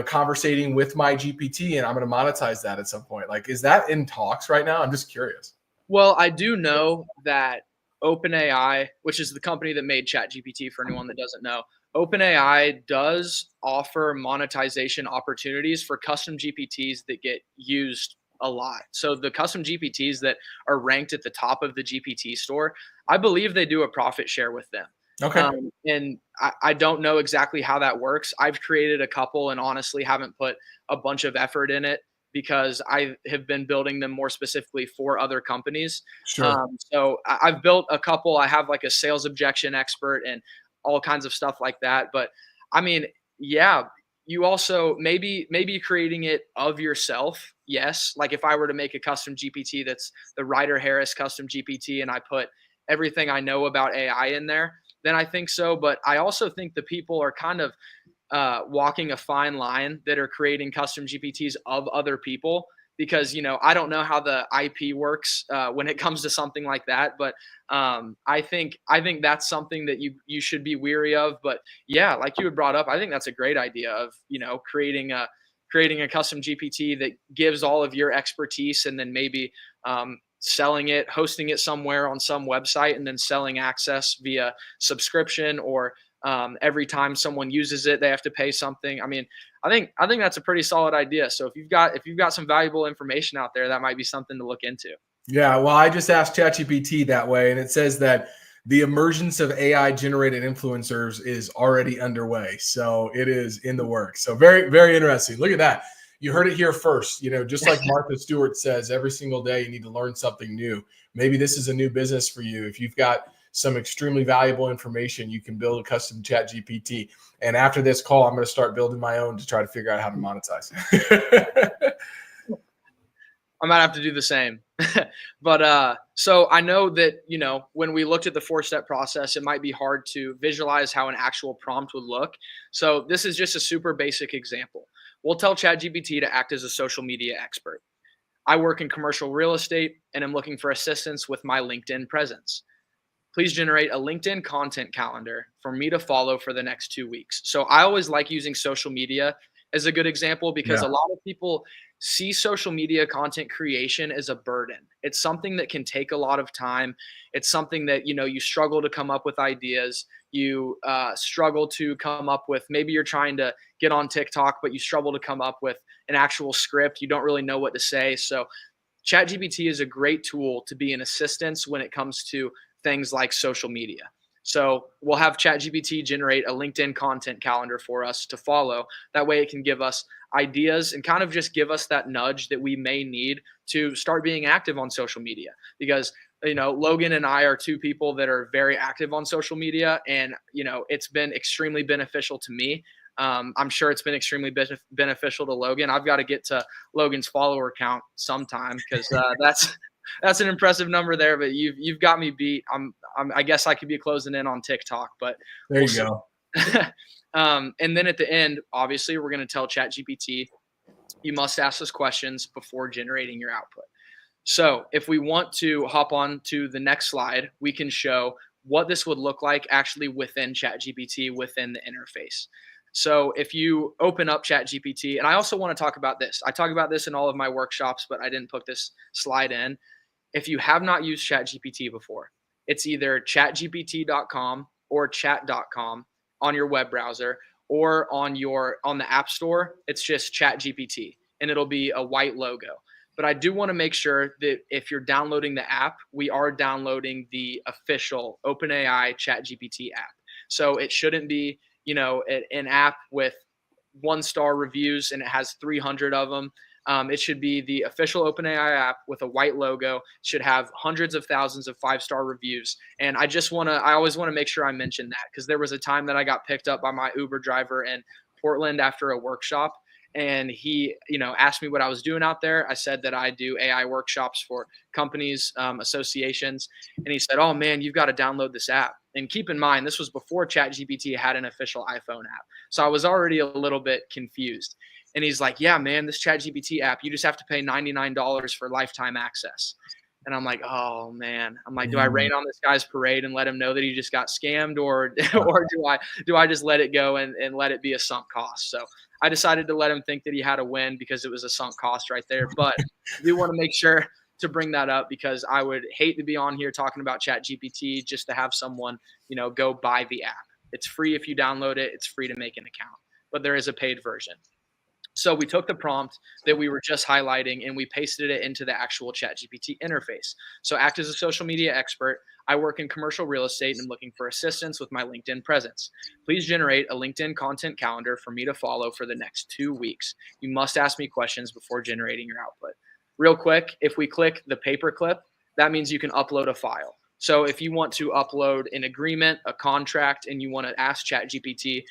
conversating with my GPT, and I'm going to monetize that at some point. Like, is that in talks right now? I'm just curious. Well, I do know that OpenAI, which is the company that made ChatGPT for anyone that doesn't know, OpenAI does offer monetization opportunities for custom GPTs that get used a lot. So the custom GPTs that are ranked at the top of the GPT store, I believe they do a profit share with them. Okay. And I don't know exactly how that works. I've created a couple and honestly haven't put a bunch of effort in it. because I have been building them more specifically for other companies. Sure. So I've built a couple. I have like a sales objection expert and all kinds of stuff like that. But I mean, yeah, you also maybe creating it of yourself. Yes, like if I were to make a custom GPT that's the Ryder Harris custom GPT and I put everything I know about AI in there, then I think so. But I also think the people are kind of walking a fine line that are creating custom GPTs of other people, because I don't know how the IP works when it comes to something like that, but I think that's something that you should be weary of. But yeah, like you had brought up, I think that's a great idea of creating a custom GPT that gives all of your expertise, and then maybe selling it, hosting it somewhere on some website, and then selling access via subscription, or every time someone uses it, they have to pay something. I mean, I think that's a pretty solid idea. So if you've got some valuable information out there, that might be something to look into. Yeah, well, I just asked ChatGPT that way, and it says that the emergence of AI generated influencers is already underway. So it is in the works. So very, very interesting. Look at that. You heard it here first. Just like Martha Stewart says, every single day you need to learn something new. Maybe this is a new business for you. If you've got some extremely valuable information, you can build a custom ChatGPT. And after this call, I'm going to start building my own to try to figure out how to monetize. I might have to do the same. But so I know that, when we looked at the 4-step process, it might be hard to visualize how an actual prompt would look. So this is just a super basic example. We'll tell ChatGPT to act as a social media expert. I work in commercial real estate and am looking for assistance with my LinkedIn presence. Please generate a LinkedIn content calendar for me to follow for the next 2 weeks. So I always like using social media as a good example, because Yeah. a lot of people see social media content creation as a burden. It's something that can take a lot of time. It's something that, you struggle to come up with ideas. You struggle to come up with, maybe you're trying to get on TikTok, but you struggle to come up with an actual script. You don't really know what to say. So ChatGPT is a great tool to be an assistance when it comes to things like social media. So we'll have ChatGPT generate a LinkedIn content calendar for us to follow. That way it can give us ideas and kind of just give us that nudge that we may need to start being active on social media. Because, Logan and I are two people that are very active on social media, and, it's been extremely beneficial to me. I'm sure it's been extremely beneficial to Logan. I've got to get to Logan's follower count sometime, because that's an impressive number there. But you've got me beat. I guess I could be closing in on TikTok, but There we'll you see. go. And then at the end, obviously, we're going to tell ChatGPT, you must ask us questions before generating your output. So if we want to hop on to the next slide, we can show what this would look like actually within ChatGPT, within the interface. So if you open up ChatGPT, and I also want to talk about this. I talk about this in all of my workshops, but I didn't put this slide in. If you have not used ChatGPT before, it's either chatgpt.com or chat.com on your web browser, or on the App Store, it's just ChatGPT, and it'll be a white logo. But I do want to make sure that if you're downloading the app, we are downloading the official OpenAI ChatGPT app. So it shouldn't be, an app with 1-star reviews and it has 300 of them. It should be the official OpenAI app with a white logo. It should have hundreds of thousands of 5-star reviews. And I always want to make sure I mention that, because there was a time that I got picked up by my Uber driver in Portland after a workshop, and he, asked me what I was doing out there. I said that I do AI workshops for companies, associations, and he said, "Oh man, you've got to download this app." And keep in mind, this was before ChatGPT had an official iPhone app, so I was already a little bit confused. And he's like, "Yeah, man, this ChatGPT app, you just have to pay $99 for lifetime access." And I'm like, "Oh man," I'm like, "Do I rain on this guy's parade and let him know that he just got scammed, or or do I just let it go and let it be a sunk cost?" So I decided to let him think that he had a win, because it was a sunk cost right there. But I do want to make sure to bring that up, because I would hate to be on here talking about ChatGPT just to have someone, go buy the app. It's free if you download it. It's free to make an account, but there is a paid version. So we took the prompt that we were just highlighting and we pasted it into the actual ChatGPT interface. So act as a social media expert. I work in commercial real estate and I'm looking for assistance with my LinkedIn presence. Please generate a LinkedIn content calendar for me to follow for the next 2 weeks. You must ask me questions before generating your output. Real quick, if we click the paperclip, that means you can upload a file. So if you want to upload an agreement, a contract, and you want to ask ChatGPT,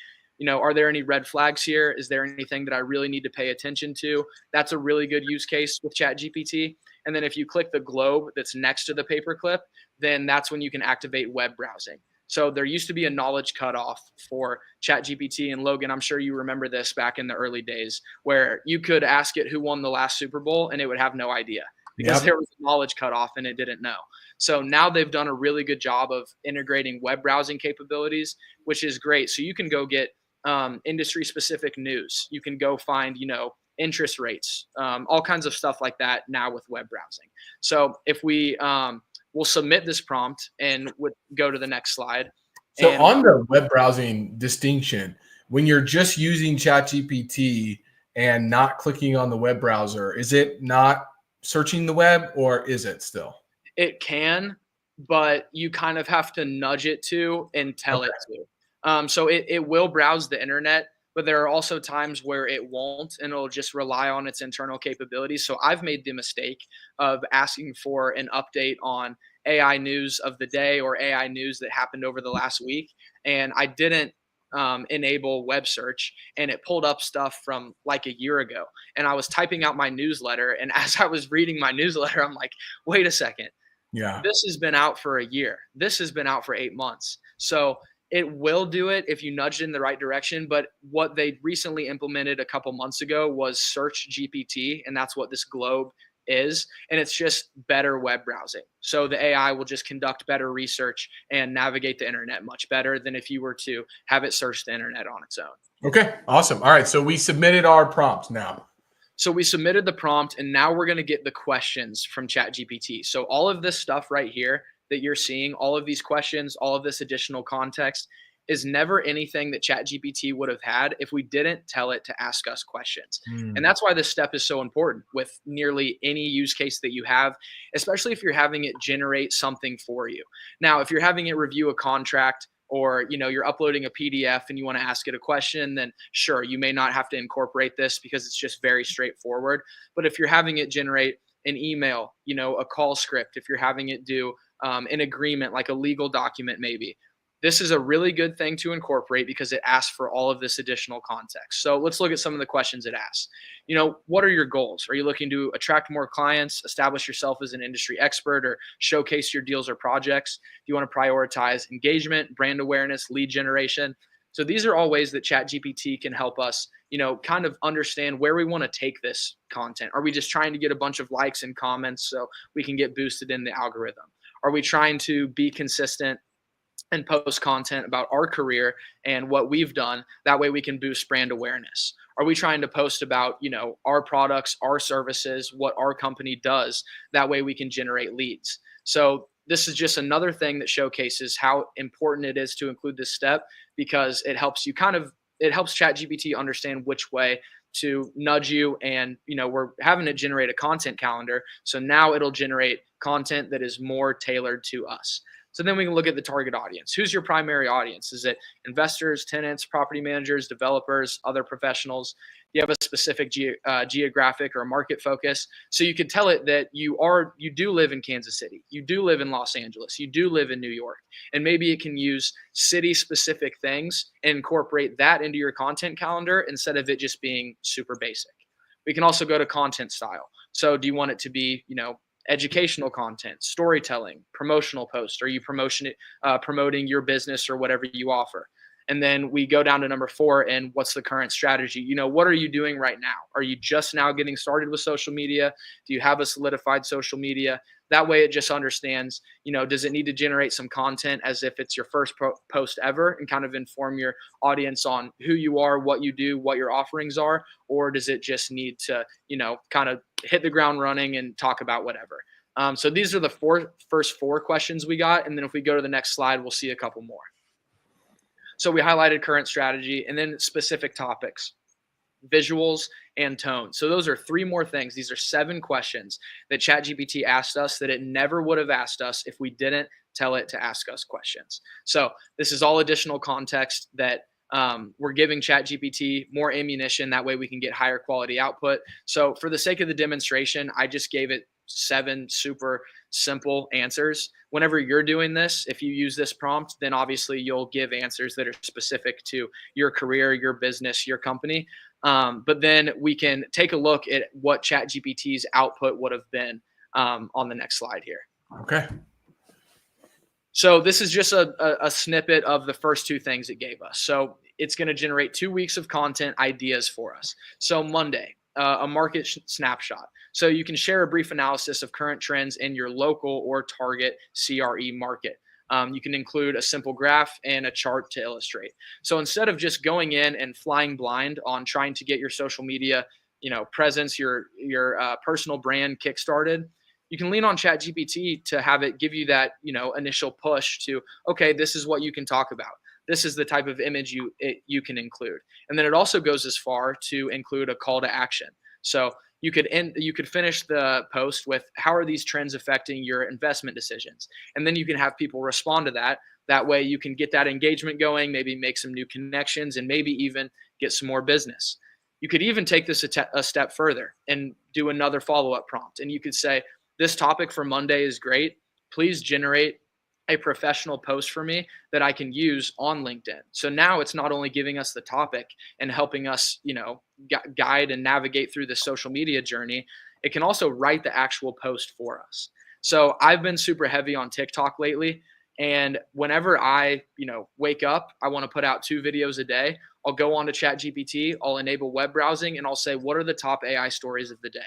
are there any red flags here? Is there anything that I really need to pay attention to? That's a really good use case with ChatGPT. And then if you click the globe that's next to the paperclip, then that's when you can activate web browsing. So there used to be a knowledge cutoff for ChatGPT. And Logan, I'm sure you remember this back in the early days where you could ask it who won the last Super Bowl and it would have no idea because there was a knowledge cutoff and it didn't know. So now they've done a really good job of integrating web browsing capabilities, which is great. So you can go get industry specific news. You can go find, interest rates, all kinds of stuff like that now with web browsing. So if we will submit this prompt and would go to the next slide. So on the web browsing distinction, when you're just using ChatGPT and not clicking on the web browser, is it not searching the web or is it still? It can, but you kind of have to nudge it to and tell it to. So it will browse the internet, but there are also times where it won't and it'll just rely on its internal capabilities. So I've made the mistake of asking for an update on AI news of the day or AI news that happened over the last week. And I didn't enable web search and it pulled up stuff from like a year ago. And I was typing out my newsletter. And as I was reading my newsletter, I'm like, wait a second. Yeah. This has been out for a year. This has been out for 8 months. So it will do it if you nudge it in the right direction. But what they recently implemented a couple months ago was Search GPT, and that's what this globe is. And it's just better web browsing. So the AI will just conduct better research and navigate the internet much better than if you were to have it search the internet on its own. Okay, awesome. All right, so we submitted our prompt now. So we submitted the prompt and now we're going to get the questions from ChatGPT. So all of this stuff right here that you're seeing, all of these questions, all of this additional context is never anything that ChatGPT would have had if we didn't tell it to ask us questions. And that's why this step is so important with nearly any use case that you have, especially if you're having it generate something for you. Now, if you're having it review a contract, or you're uploading a PDF and you want to ask it a question, then sure, you may not have to incorporate this because it's just very straightforward. But if you're having it generate an email, a call script, if you're having it do an agreement, like a legal document maybe, this is a really good thing to incorporate because it asks for all of this additional context. So let's look at some of the questions it asks. What are your goals? Are you looking to attract more clients, establish yourself as an industry expert, or showcase your deals or projects? Do you want to prioritize engagement, brand awareness, lead generation? So these are all ways that ChatGPT can help us, kind of understand where we want to take this content. Are we just trying to get a bunch of likes and comments so we can get boosted in the algorithm? Are we trying to be consistent and post content about our career and what we've done? That way we can boost brand awareness. Are we trying to post about, our products, our services, what our company does? That way we can generate leads. So this is just another thing that showcases how important it is to include this step, because it helps you it helps ChatGPT understand which way to nudge you. And, we're having it generate a content calendar. So now it'll generate content that is more tailored to us. So then we can look at the target audience. Who's your primary audience? Is it investors, tenants, property managers, developers, other professionals? Do you have a specific geographic or market focus? So you could tell it that you do live in Kansas City, you do live in Los Angeles, you do live in New York, and maybe it can use city-specific things and incorporate that into your content calendar instead of it just being super basic. We can also go to content style. So do you want it to be, educational content, storytelling, promotional posts? Are you promoting your business or whatever you offer? And then we go down to number 4, and what's the current strategy? What are you doing right now? Are you just now getting started with social media? Do you have a solidified social media? That way it just understands, does it need to generate some content as if it's your first post ever and kind of inform your audience on who you are, what you do, what your offerings are? Or does it just need to, kind of hit the ground running and talk about whatever? So these are the first 4 questions we got. And then if we go to the next slide, we'll see a couple more. So we highlighted current strategy and then specific topics, visuals, and tone. So those are 3 more things. These are 7 questions that ChatGPT asked us that it never would have asked us if we didn't tell it to ask us questions. So this is all additional context that we're giving ChatGPT more ammunition. That way we can get higher quality output. So for the sake of the demonstration, I just gave it 7 super simple answers. Whenever you're doing this, if you use this prompt, then obviously you'll give answers that are specific to your career, your business, your company. But then we can take a look at what ChatGPT's output would have been on the next slide here. Okay. So this is just a snippet of the first 2 things it gave us. So it's going to generate 2 weeks of content ideas for us. So Monday, a market snapshot. So you can share a brief analysis of current trends in your local or target CRE market. You can include a simple graph and a chart to illustrate. So instead of just going in and flying blind on trying to get your social media, presence, your personal brand kickstarted, you can lean on ChatGPT to have it give you that, initial push to, okay, this is what you can talk about. This is the type of image you can include. And then it also goes as far to include a call to action. So you could finish the post with, how are these trends affecting your investment decisions? And then you can have people respond to that. That way you can get that engagement going, maybe make some new connections, and maybe even get some more business. You could even take this a step further and do another follow-up prompt. And you could say, this topic for Monday is great. Please generate a professional post for me that I can use on LinkedIn. So now it's not only giving us the topic and helping us, guide and navigate through the social media journey, it can also write the actual post for us. So I've been super heavy on TikTok lately. And whenever I, wake up, I want to put out 2 videos a day. I'll go on to ChatGPT, I'll enable web browsing, and I'll say, what are the top AI stories of the day?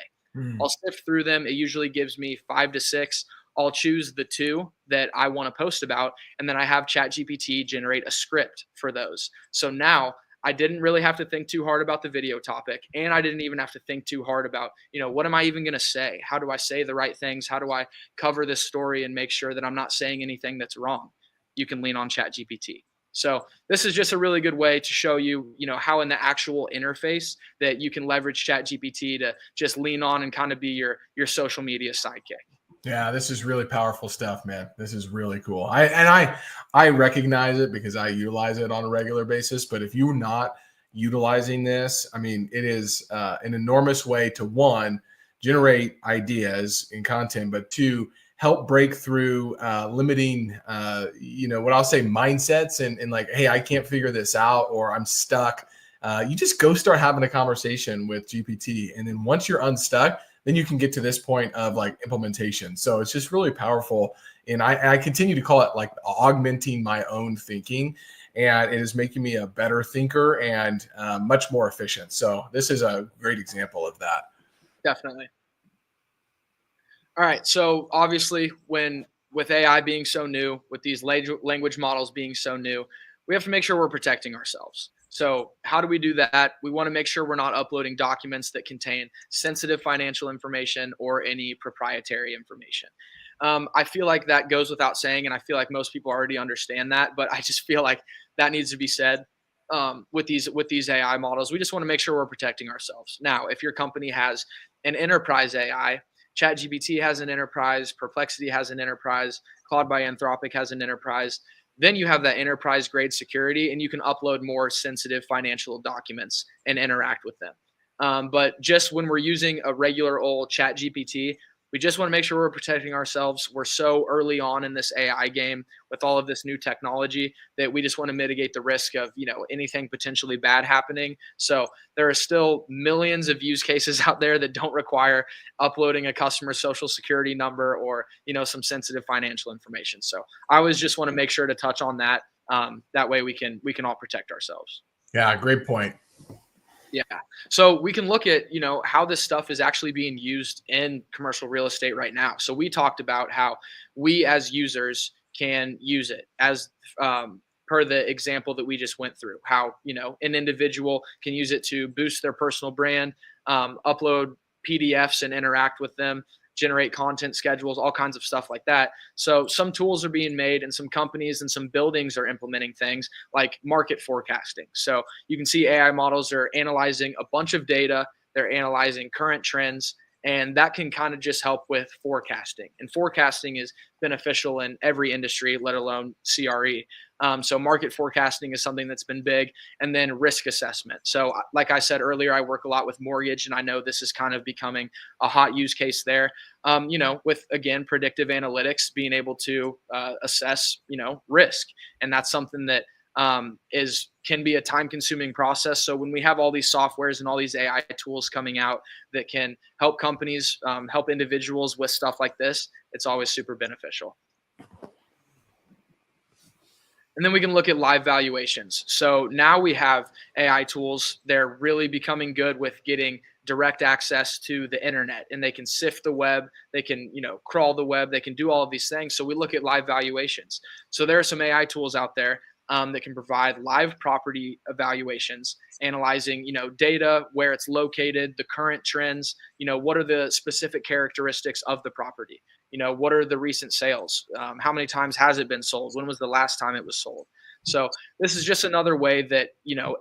I'll sift through them. It usually gives me 5 to 6. I'll choose the 2 that I want to post about, and then I have ChatGPT generate a script for those. So now I didn't really have to think too hard about the video topic, and I didn't even have to think too hard about, what am I even going to say? How do I say the right things? How do I cover this story and make sure that I'm not saying anything that's wrong? You can lean on ChatGPT. So this is just a really good way to show you, how in the actual interface that you can leverage ChatGPT to just lean on and kind of be your social media sidekick. Yeah, this is really powerful stuff, man. This is really cool. I recognize it because I utilize it on a regular basis. But if you're not utilizing this, I mean, it is an enormous way to, 1, generate ideas and content, but 2, help break through limiting, what I'll say mindsets and like, hey, I can't figure this out, or I'm stuck. You just go start having a conversation with GPT. And then once you're unstuck, then you can get to this point of like implementation. So it's just really powerful. And I continue to call it like augmenting my own thinking. And it is making me a better thinker and much more efficient. So this is a great example of that. Definitely. All right. So obviously, with AI being so new, with these language models being so new, we have to make sure we're protecting ourselves. So how do we do that? We want to make sure we're not uploading documents that contain sensitive financial information or any proprietary information. I feel like that goes without saying, and I feel like most people already understand that, but I just feel like that needs to be said with these AI models. We just want to make sure we're protecting ourselves. Now, if your company has an enterprise AI, ChatGPT has an enterprise, Perplexity has an enterprise, Claude by Anthropic has an enterprise, then you have that enterprise grade security, and you can upload more sensitive financial documents and interact with them. But just when we're using a regular old ChatGPT, we just want to make sure we're protecting ourselves. We're so early on in this AI game with all of this new technology that we just want to mitigate the risk of, anything potentially bad happening. So there are still millions of use cases out there that don't require uploading a customer's social security number or, some sensitive financial information. So I always just want to make sure to touch on that. That way we can all protect ourselves. Yeah, great point. Yeah. So we can look at, how this stuff is actually being used in commercial real estate right now. So we talked about how we as users can use it as per the example that we just went through, how, an individual can use it to boost their personal brand, upload PDFs and interact with them, generate content schedules, all kinds of stuff like that. So some tools are being made, and some companies and some buildings are implementing things like market forecasting. So you can see AI models are analyzing a bunch of data. They're analyzing current trends, and that can kind of just help with forecasting. And forecasting is beneficial in every industry, let alone CRE. So market forecasting is something that's been big, and then risk assessment. So like I said earlier, I work a lot with mortgage, and I know this is kind of becoming a hot use case there. With, again, predictive analytics, being able to assess, risk. And that's something that can be a time consuming process. So when we have all these softwares and all these AI tools coming out that can help companies, help individuals with stuff like this, it's always super beneficial. And then we can look at live valuations. So now we have AI tools. They're really becoming good with getting direct access to the internet, and they can sift the web. They can, crawl the web. They can do all of these things. So we look at live valuations. So there are some AI tools out there that can provide live property evaluations, analyzing, data, where it's located, the current trends, what are the specific characteristics of the property? What are the recent sales? How many times has it been sold? When was the last time it was sold? So this is just another way that,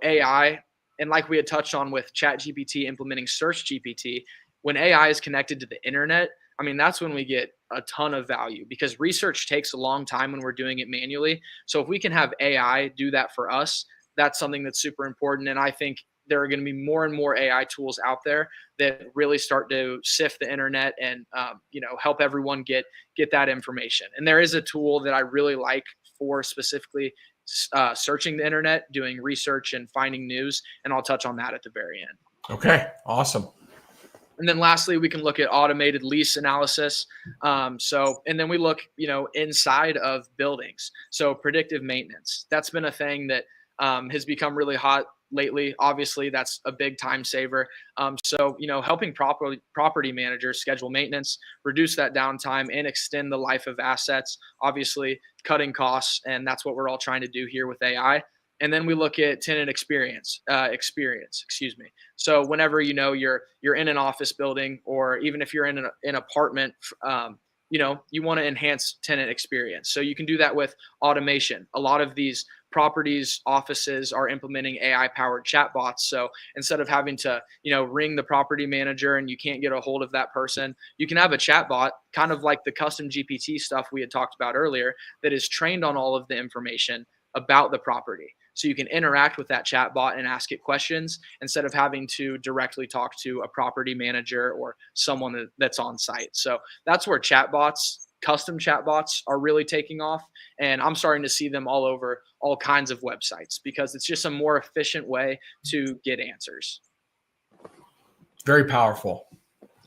AI, and like we had touched on with ChatGPT implementing Search GPT, when AI is connected to the internet, I mean, that's when we get a ton of value, because research takes a long time when we're doing it manually. So if we can have AI do that for us, that's something that's super important. And I think there are going to be more and more AI tools out there that really start to sift the internet and help everyone get that information. And there is a tool that I really like for specifically searching the internet, doing research and finding news, and I'll touch on that at the very end. Okay, awesome. And then lastly, we can look at automated lease analysis. And then we look, inside of buildings. So predictive maintenance, that's been a thing that has become really hot lately. Obviously, that's a big time saver. Helping property managers schedule maintenance, reduce that downtime, and extend the life of assets, obviously cutting costs. And that's what we're all trying to do here with AI. And then we look at tenant experience. So whenever you're in an office building, or even if you're in an apartment, you want to enhance tenant experience. So you can do that with automation. A lot of these properties, offices are implementing AI-powered chatbots. So instead of having to, ring the property manager and you can't get a hold of that person, you can have a chatbot, kind of like the custom GPT stuff we had talked about earlier, that is trained on all of the information about the property. So you can interact with that chatbot and ask it questions instead of having to directly talk to a property manager or someone that's on site. So that's where custom chatbots are really taking off. And I'm starting to see them all over all kinds of websites, because it's just a more efficient way to get answers. Very powerful.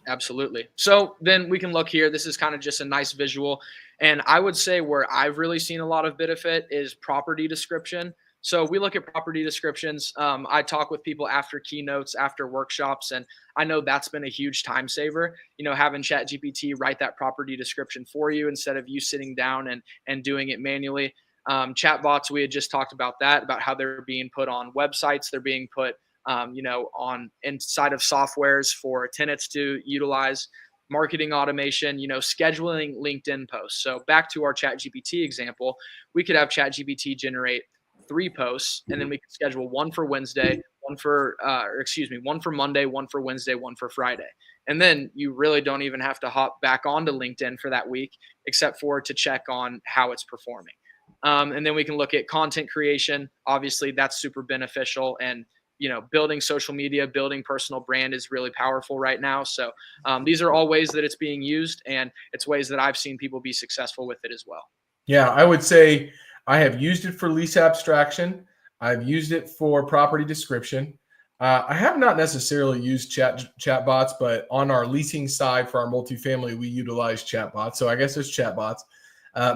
Absolutely. So then we can look here. This is kind of just a nice visual. And I would say where I've really seen a lot of benefit is property description. So we look at property descriptions. I talk with people after keynotes, after workshops, and I know that's been a huge time saver, having ChatGPT write that property description for you instead of you sitting down and doing it manually. Chatbots, we had just talked about that, about how they're being put on websites. They're being put, on inside of softwares for tenants to utilize. Marketing automation, scheduling LinkedIn posts. So back to our ChatGPT example, we could have ChatGPT generate 3 posts, and then we could schedule one for Wednesday, one for Monday, one for Wednesday, one for Friday. And then you really don't even have to hop back onto LinkedIn for that week, except for to check on how it's performing. And then we can look at content creation. Obviously, that's super beneficial. And building social media, building personal brand is really powerful right now. So these are all ways that it's being used, and it's ways that I've seen people be successful with it as well. Yeah, I would say I have used it for lease abstraction. I've used it for property description. I have not necessarily used chatbots, but on our leasing side for our multifamily, we utilize chatbots. So I guess there's chatbots.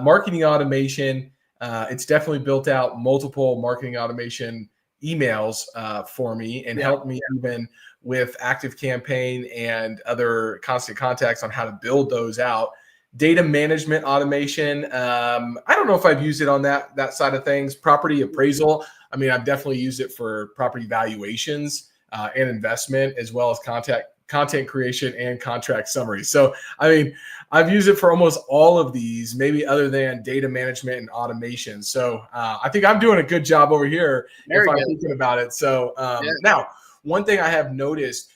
Marketing automation, it's definitely built out multiple marketing automation emails for me and helped me even with Active Campaign and other constant contacts on how to build those out. Data management automation. I don't know if I've used it on that side of things. Property appraisal. I mean, I've definitely used it for property valuations and investment, as well as content creation and contract summaries. So, I mean, I've used it for almost all of these, maybe other than data management and automation. So I think I'm doing a good job over here if I'm thinking about it. So now, one thing I have noticed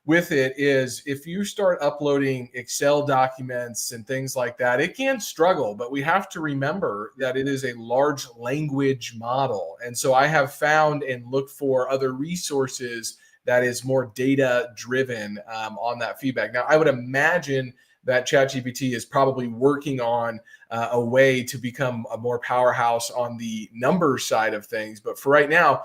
with it is if you start uploading Excel documents and things like that, it can struggle, but we have to remember that it is a large language model. And so I have found and looked for other resources that is more data driven on that feedback. Now, I would imagine that ChatGPT is probably working on a way to become a more powerhouse on the numbers side of things. But for right now,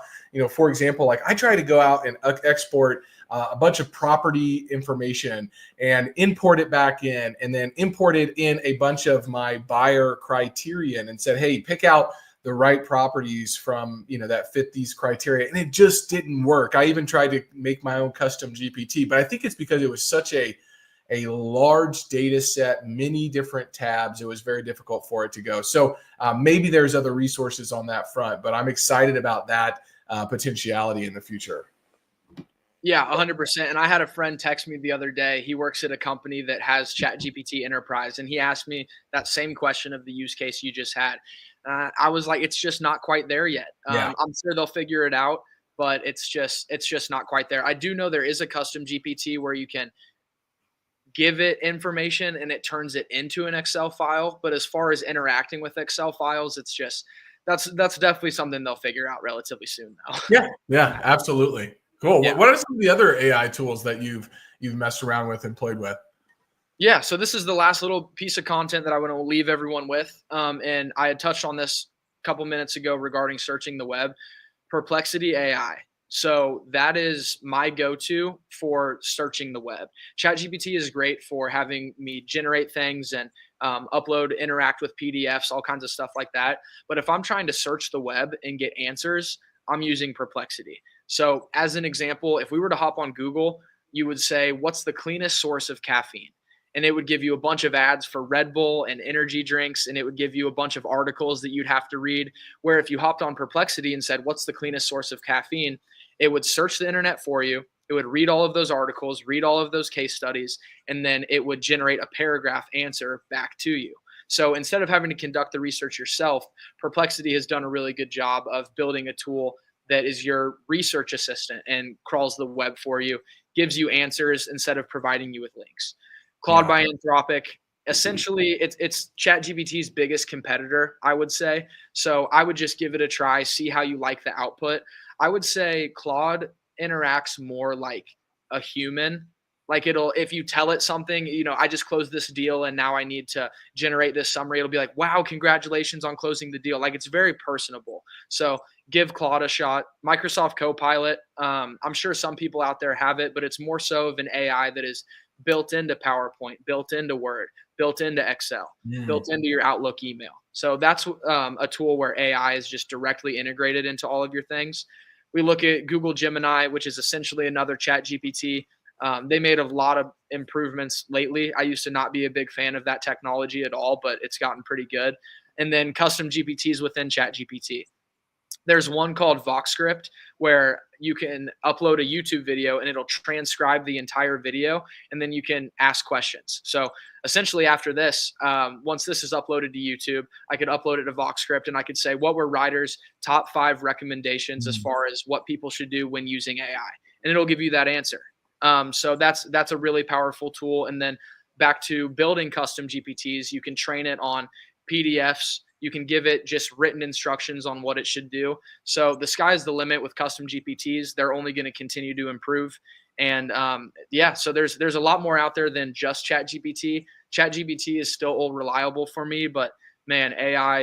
for example, like I try to go out and export a bunch of property information and import it back in, and then imported in a bunch of my buyer criterion and said, hey, pick out the right properties from, that fit these criteria. And it just didn't work. I even tried to make my own custom GPT, but I think it's because it was such a large data set, many different tabs. It was very difficult for it to go. So maybe there's other resources on that front, but I'm excited about that potentiality in the future. Yeah, 100%. And I had a friend text me the other day. He works at a company that has ChatGPT Enterprise, and he asked me that same question of the use case you just had. I was like, it's just not quite there yet. Yeah. I'm sure they'll figure it out, but it's just not quite there. I do know there is a custom GPT where you can give it information and it turns it into an Excel file. But as far as interacting with Excel files, it's just that's definitely something they'll figure out relatively soon, though. Yeah, absolutely. Cool. Yeah. What are some of the other AI tools that you've messed around with and played with? Yeah, so this is the last little piece of content that I want to leave everyone with. And I had touched on this a couple minutes ago regarding searching the web. Perplexity AI. So that is my go-to for searching the web. ChatGPT is great for having me generate things and upload, interact with PDFs, all kinds of stuff like that. But if I'm trying to search the web and get answers, I'm using Perplexity. So as an example, if we were to hop on Google, you would say, what's the cleanest source of caffeine? And it would give you a bunch of ads for Red Bull and energy drinks, and it would give you a bunch of articles that you'd have to read. Where if you hopped on Perplexity and said, what's the cleanest source of caffeine? It would search the internet for you. It would read all of those articles, read all of those case studies, and then it would generate a paragraph answer back to you. So instead of having to conduct the research yourself, Perplexity has done a really good job of building a tool that is your research assistant and crawls the web for you, gives you answers instead of providing you with links. Claude by Anthropic, essentially it's ChatGPT's biggest competitor, I would say. So I would just give it a try, see how you like the output. I would say Claude interacts more like a human. Like if you tell it something, I just closed this deal and now I need to generate this summary. It'll be like, wow, congratulations on closing the deal. Like it's very personable. So give Claude a shot. Microsoft Copilot. I'm sure some people out there have it, but it's more so of an AI that is built into PowerPoint, built into Word, built into Excel, built into your Outlook email. So that's a tool where AI is just directly integrated into all of your things. We look at Google Gemini, which is essentially another ChatGPT. They made a lot of improvements lately. I used to not be a big fan of that technology at all, but it's gotten pretty good. And then custom GPTs within ChatGPT. There's one called VoxScript where you can upload a YouTube video and it'll transcribe the entire video, and then you can ask questions. So essentially after this, once this is uploaded to YouTube, I could upload it to VoxScript and I could say, what were writers' top 5 recommendations as far as what people should do when using AI? And it'll give you that answer. So that's a really powerful tool. And then back to building custom GPTs, you can train it on PDFs. You can give it just written instructions on what it should do. So the sky's the limit with custom GPTs. They're only going to continue to improve. And so there's a lot more out there than just ChatGPT. ChatGPT is still reliable for me, but man, AI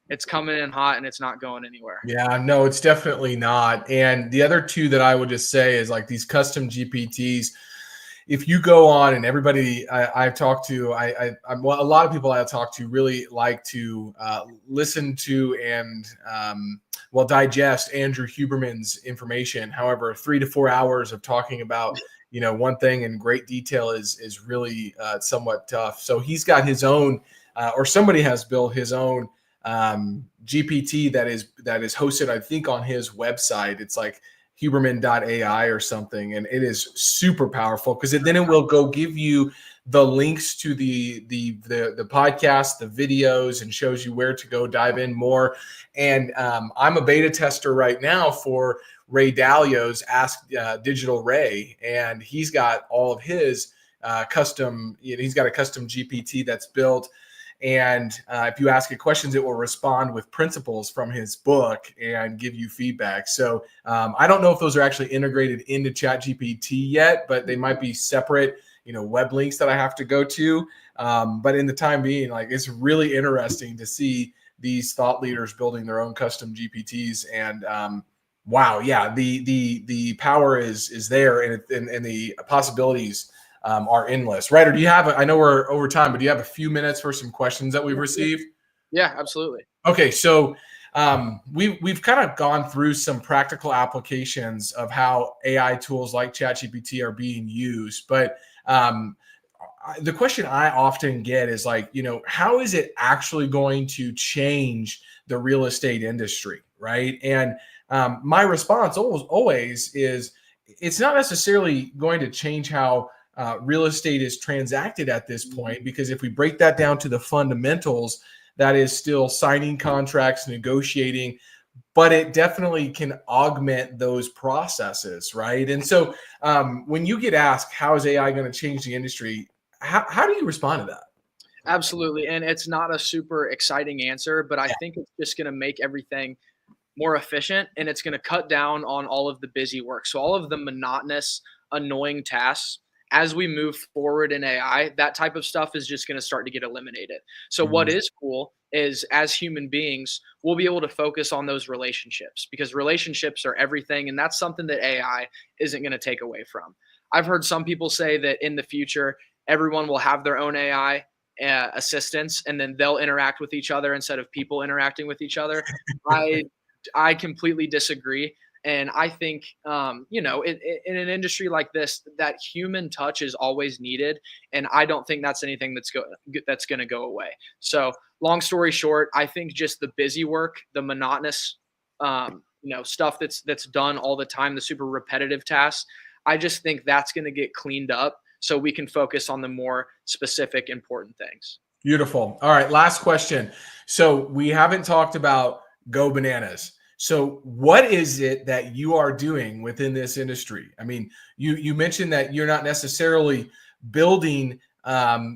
it's coming in hot and it's not going anywhere. Yeah, no, it's definitely not. And the other two that I would just say is like these custom GPTs. If you go on, and everybody I've talked to, a lot of people I've talked to really like to listen to and digest Andrew Huberman's information. However, 3 to 4 hours of talking about one thing in great detail is really somewhat tough. So he's got his own, or somebody has built his own GPT that is hosted, I think, on his website. It's like Huberman.ai or something, and it is super powerful because then it will go give you the links to the podcast, the videos, and shows you where to go dive in more. And I'm a beta tester right now for Ray Dalio's Ask Digital Ray, and he's got all of his he's got a custom GPT that's built. And if you ask it questions, it will respond with principles from his book and give you feedback. So I don't know if those are actually integrated into ChatGPT yet, but they might be separate, web links that I have to go to. But in the time being, like, it's really interesting to see these thought leaders building their own custom GPTs. And wow, yeah, the power is there, and the possibilities are endless. Ryder, do you have, I know we're over time, but do you have a few minutes for some questions that we've received? Yeah, absolutely. Okay, so we've kind of gone through some practical applications of how AI tools like ChatGPT are being used, but the question I often get is like, how is it actually going to change the real estate industry, right? And my response always is, it's not necessarily going to change how real estate is transacted at this point, because if we break that down to the fundamentals, that is still signing contracts, negotiating, but it definitely can augment those processes, right? And so when you get asked, how is AI going to change the industry? How do you respond to that? Absolutely. And it's not a super exciting answer, but I think it's just going to make everything more efficient, and it's going to cut down on all of the busy work. So all of the monotonous, annoying tasks, as we move forward in AI, that type of stuff is just going to start to get eliminated. So what is cool is, as human beings, we'll be able to focus on those relationships, because relationships are everything. And that's something that AI isn't going to take away from. I've heard some people say that in the future, everyone will have their own AI assistants, and then they'll interact with each other instead of people interacting with each other. I completely disagree. And I think, in an industry like this, that human touch is always needed. And I don't think that's anything that's going to go away. So long story short, I think just the busy work, the monotonous, stuff that's done all the time, the super repetitive tasks, I just think that's going to get cleaned up so we can focus on the more specific, important things. Beautiful. All right, last question. So we haven't talked about Go Bananas. So what is it that you are doing within this industry? I mean, you mentioned that you're not necessarily building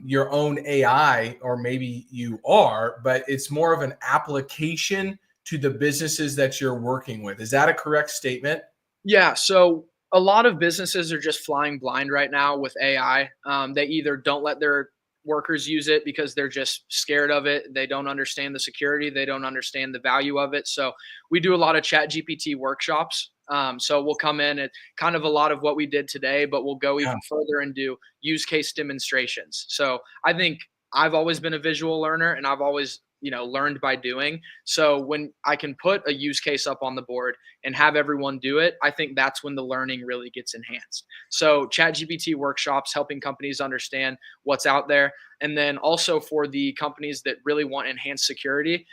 your own AI, or maybe you are, but it's more of an application to the businesses that you're working with. Is that a correct statement? Yeah. So a lot of businesses are just flying blind right now with AI. They either don't let their workers use it because they're just scared of it. They don't understand the security. They don't understand the value of it. So we do a lot of Chat GPT workshops. So we'll come in at kind of a lot of what we did today, but we'll go even further and do use case demonstrations. So I think I've always been a visual learner, and I've always learned by doing. So when I can put a use case up on the board and have everyone do it, I think that's when the learning really gets enhanced. So ChatGPT workshops, helping companies understand what's out there. And then also for the companies that really want enhanced security,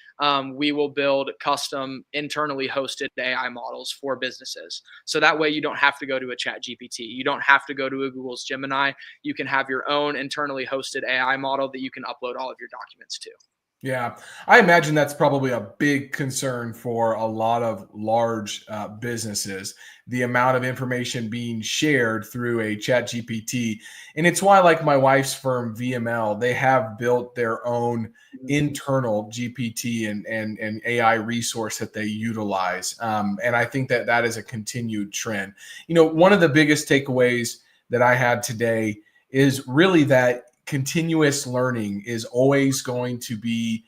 we will build custom internally hosted AI models for businesses. So that way you don't have to go to a ChatGPT. You don't have to go to a Google's Gemini. You can have your own internally hosted AI model that you can upload all of your documents to. Yeah, I imagine that's probably a big concern for a lot of large businesses, the amount of information being shared through a chat GPT. And it's why, like my wife's firm, VML, they have built their own internal GPT and AI resource that they utilize. And I think that that is a continued trend. One of the biggest takeaways that I had today is really that continuous learning is always going to be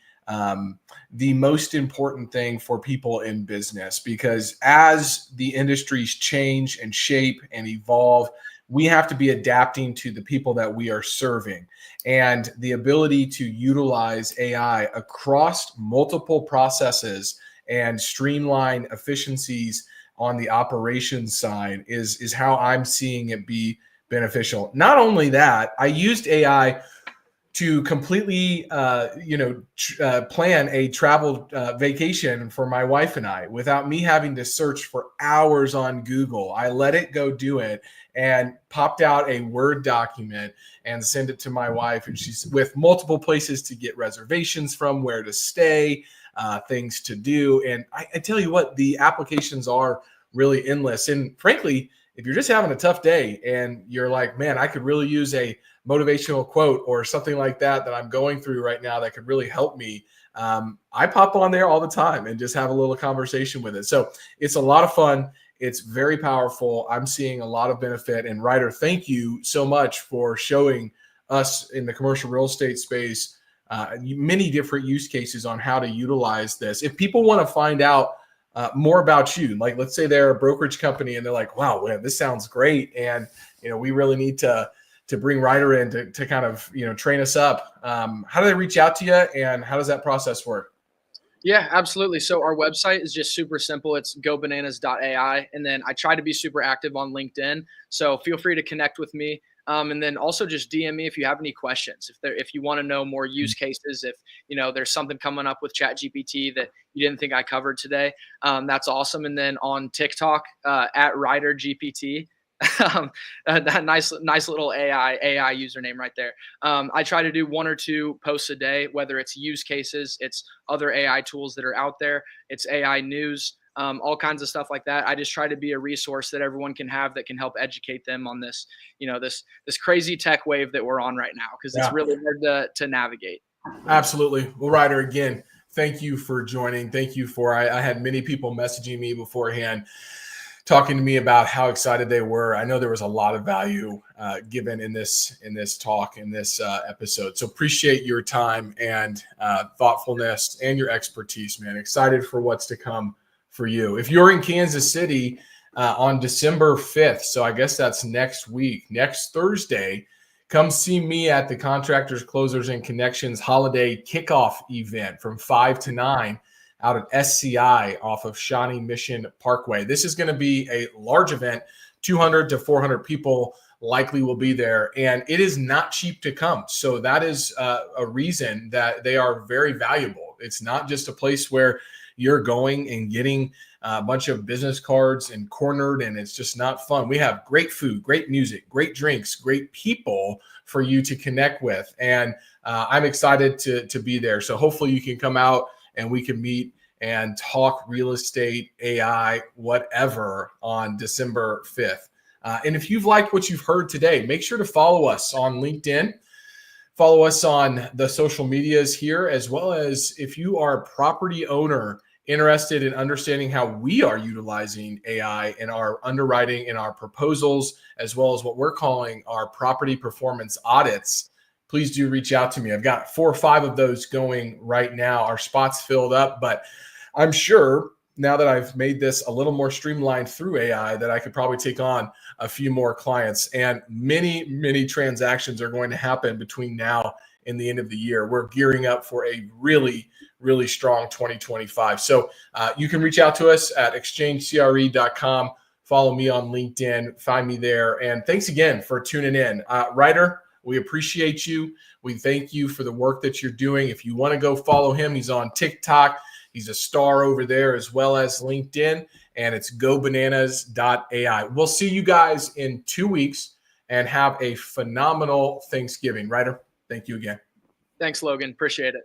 the most important thing for people in business, because as the industries change and shape and evolve, we have to be adapting to the people that we are serving. And the ability to utilize AI across multiple processes and streamline efficiencies on the operations side is how I'm seeing it be beneficial. Not only that, I used AI to completely, plan a travel vacation for my wife and I without me having to search for hours on Google. I let it go do it and popped out a Word document and send it to my wife. And she's with multiple places to get reservations from, where to stay, things to do. And I tell you what, the applications are really endless. And frankly, if you're just having a tough day and you're like, man, I could really use a motivational quote or something like that I'm going through right now that could really help me. I pop on there all the time and just have a little conversation with it. So it's a lot of fun. It's very powerful. I'm seeing a lot of benefit. And Ryder, thank you so much for showing us in the commercial real estate space many different use cases on how to utilize this. If people want to find out more about you, like let's say they're a brokerage company and they're like, wow, man, this sounds great. And, we really need to bring Ryder in to kind of, train us up. How do they reach out to you and how does that process work? Yeah, absolutely. So our website is just super simple. It's gobananas.ai. And then I try to be super active on LinkedIn. So feel free to connect with me. And then also just DM me if you have any questions. If you want to know more use cases, if there's something coming up with ChatGPT that you didn't think I covered today, that's awesome. And then on TikTok at RyderGPT. That nice little AI username right there. I try to do 1 or 2 posts a day, whether it's use cases, it's other AI tools that are out there, it's AI news, all kinds of stuff like that. I just try to be a resource that everyone can have that can help educate them on this, this crazy tech wave that we're on right now, because it's really hard to navigate. Absolutely. Well, Ryder, again, thank you for joining. Thank you for, I had many people messaging me beforehand, talking to me about how excited they were. I know there was a lot of value given in this talk, in this episode. So appreciate your time and thoughtfulness and your expertise, man. Excited for what's to come for you. If you're in Kansas City on December 5th, so I guess that's next week, next Thursday, come see me at the Contractors, Closers, and Connections Holiday Kickoff event from 5 to 9. Out at SCI off of Shawnee Mission Parkway. This is going to be a large event. 200 to 400 people likely will be there, and it is not cheap to come. So that is a reason that they are very valuable. It's not just a place where you're going and getting a bunch of business cards and cornered, and it's just not fun. We have great food, great music, great drinks, great people for you to connect with, and I'm excited to be there. So hopefully you can come out and we can meet and talk real estate, AI, whatever on December 5th. And if you've liked what you've heard today, make sure to follow us on LinkedIn, follow us on the social medias here, as well as if you are a property owner interested in understanding how we are utilizing AI in our underwriting, in our proposals, as well as what we're calling our property performance audits, please do reach out to me. I've got 4 or 5 of those going right now. Our spot's filled up, but I'm sure now that I've made this a little more streamlined through AI that I could probably take on a few more clients, and many, many transactions are going to happen between now and the end of the year. We're gearing up for a really, really strong 2025. So you can reach out to us at XChangeCRE.com. Follow me on LinkedIn, find me there. And thanks again for tuning in. Ryder, we appreciate you. We thank you for the work that you're doing. If you want to go follow him, he's on TikTok. He's a star over there, as well as LinkedIn, and it's gobananas.ai. We'll see you guys in 2 weeks, and have a phenomenal Thanksgiving. Ryder, thank you again. Thanks, Logan. Appreciate it.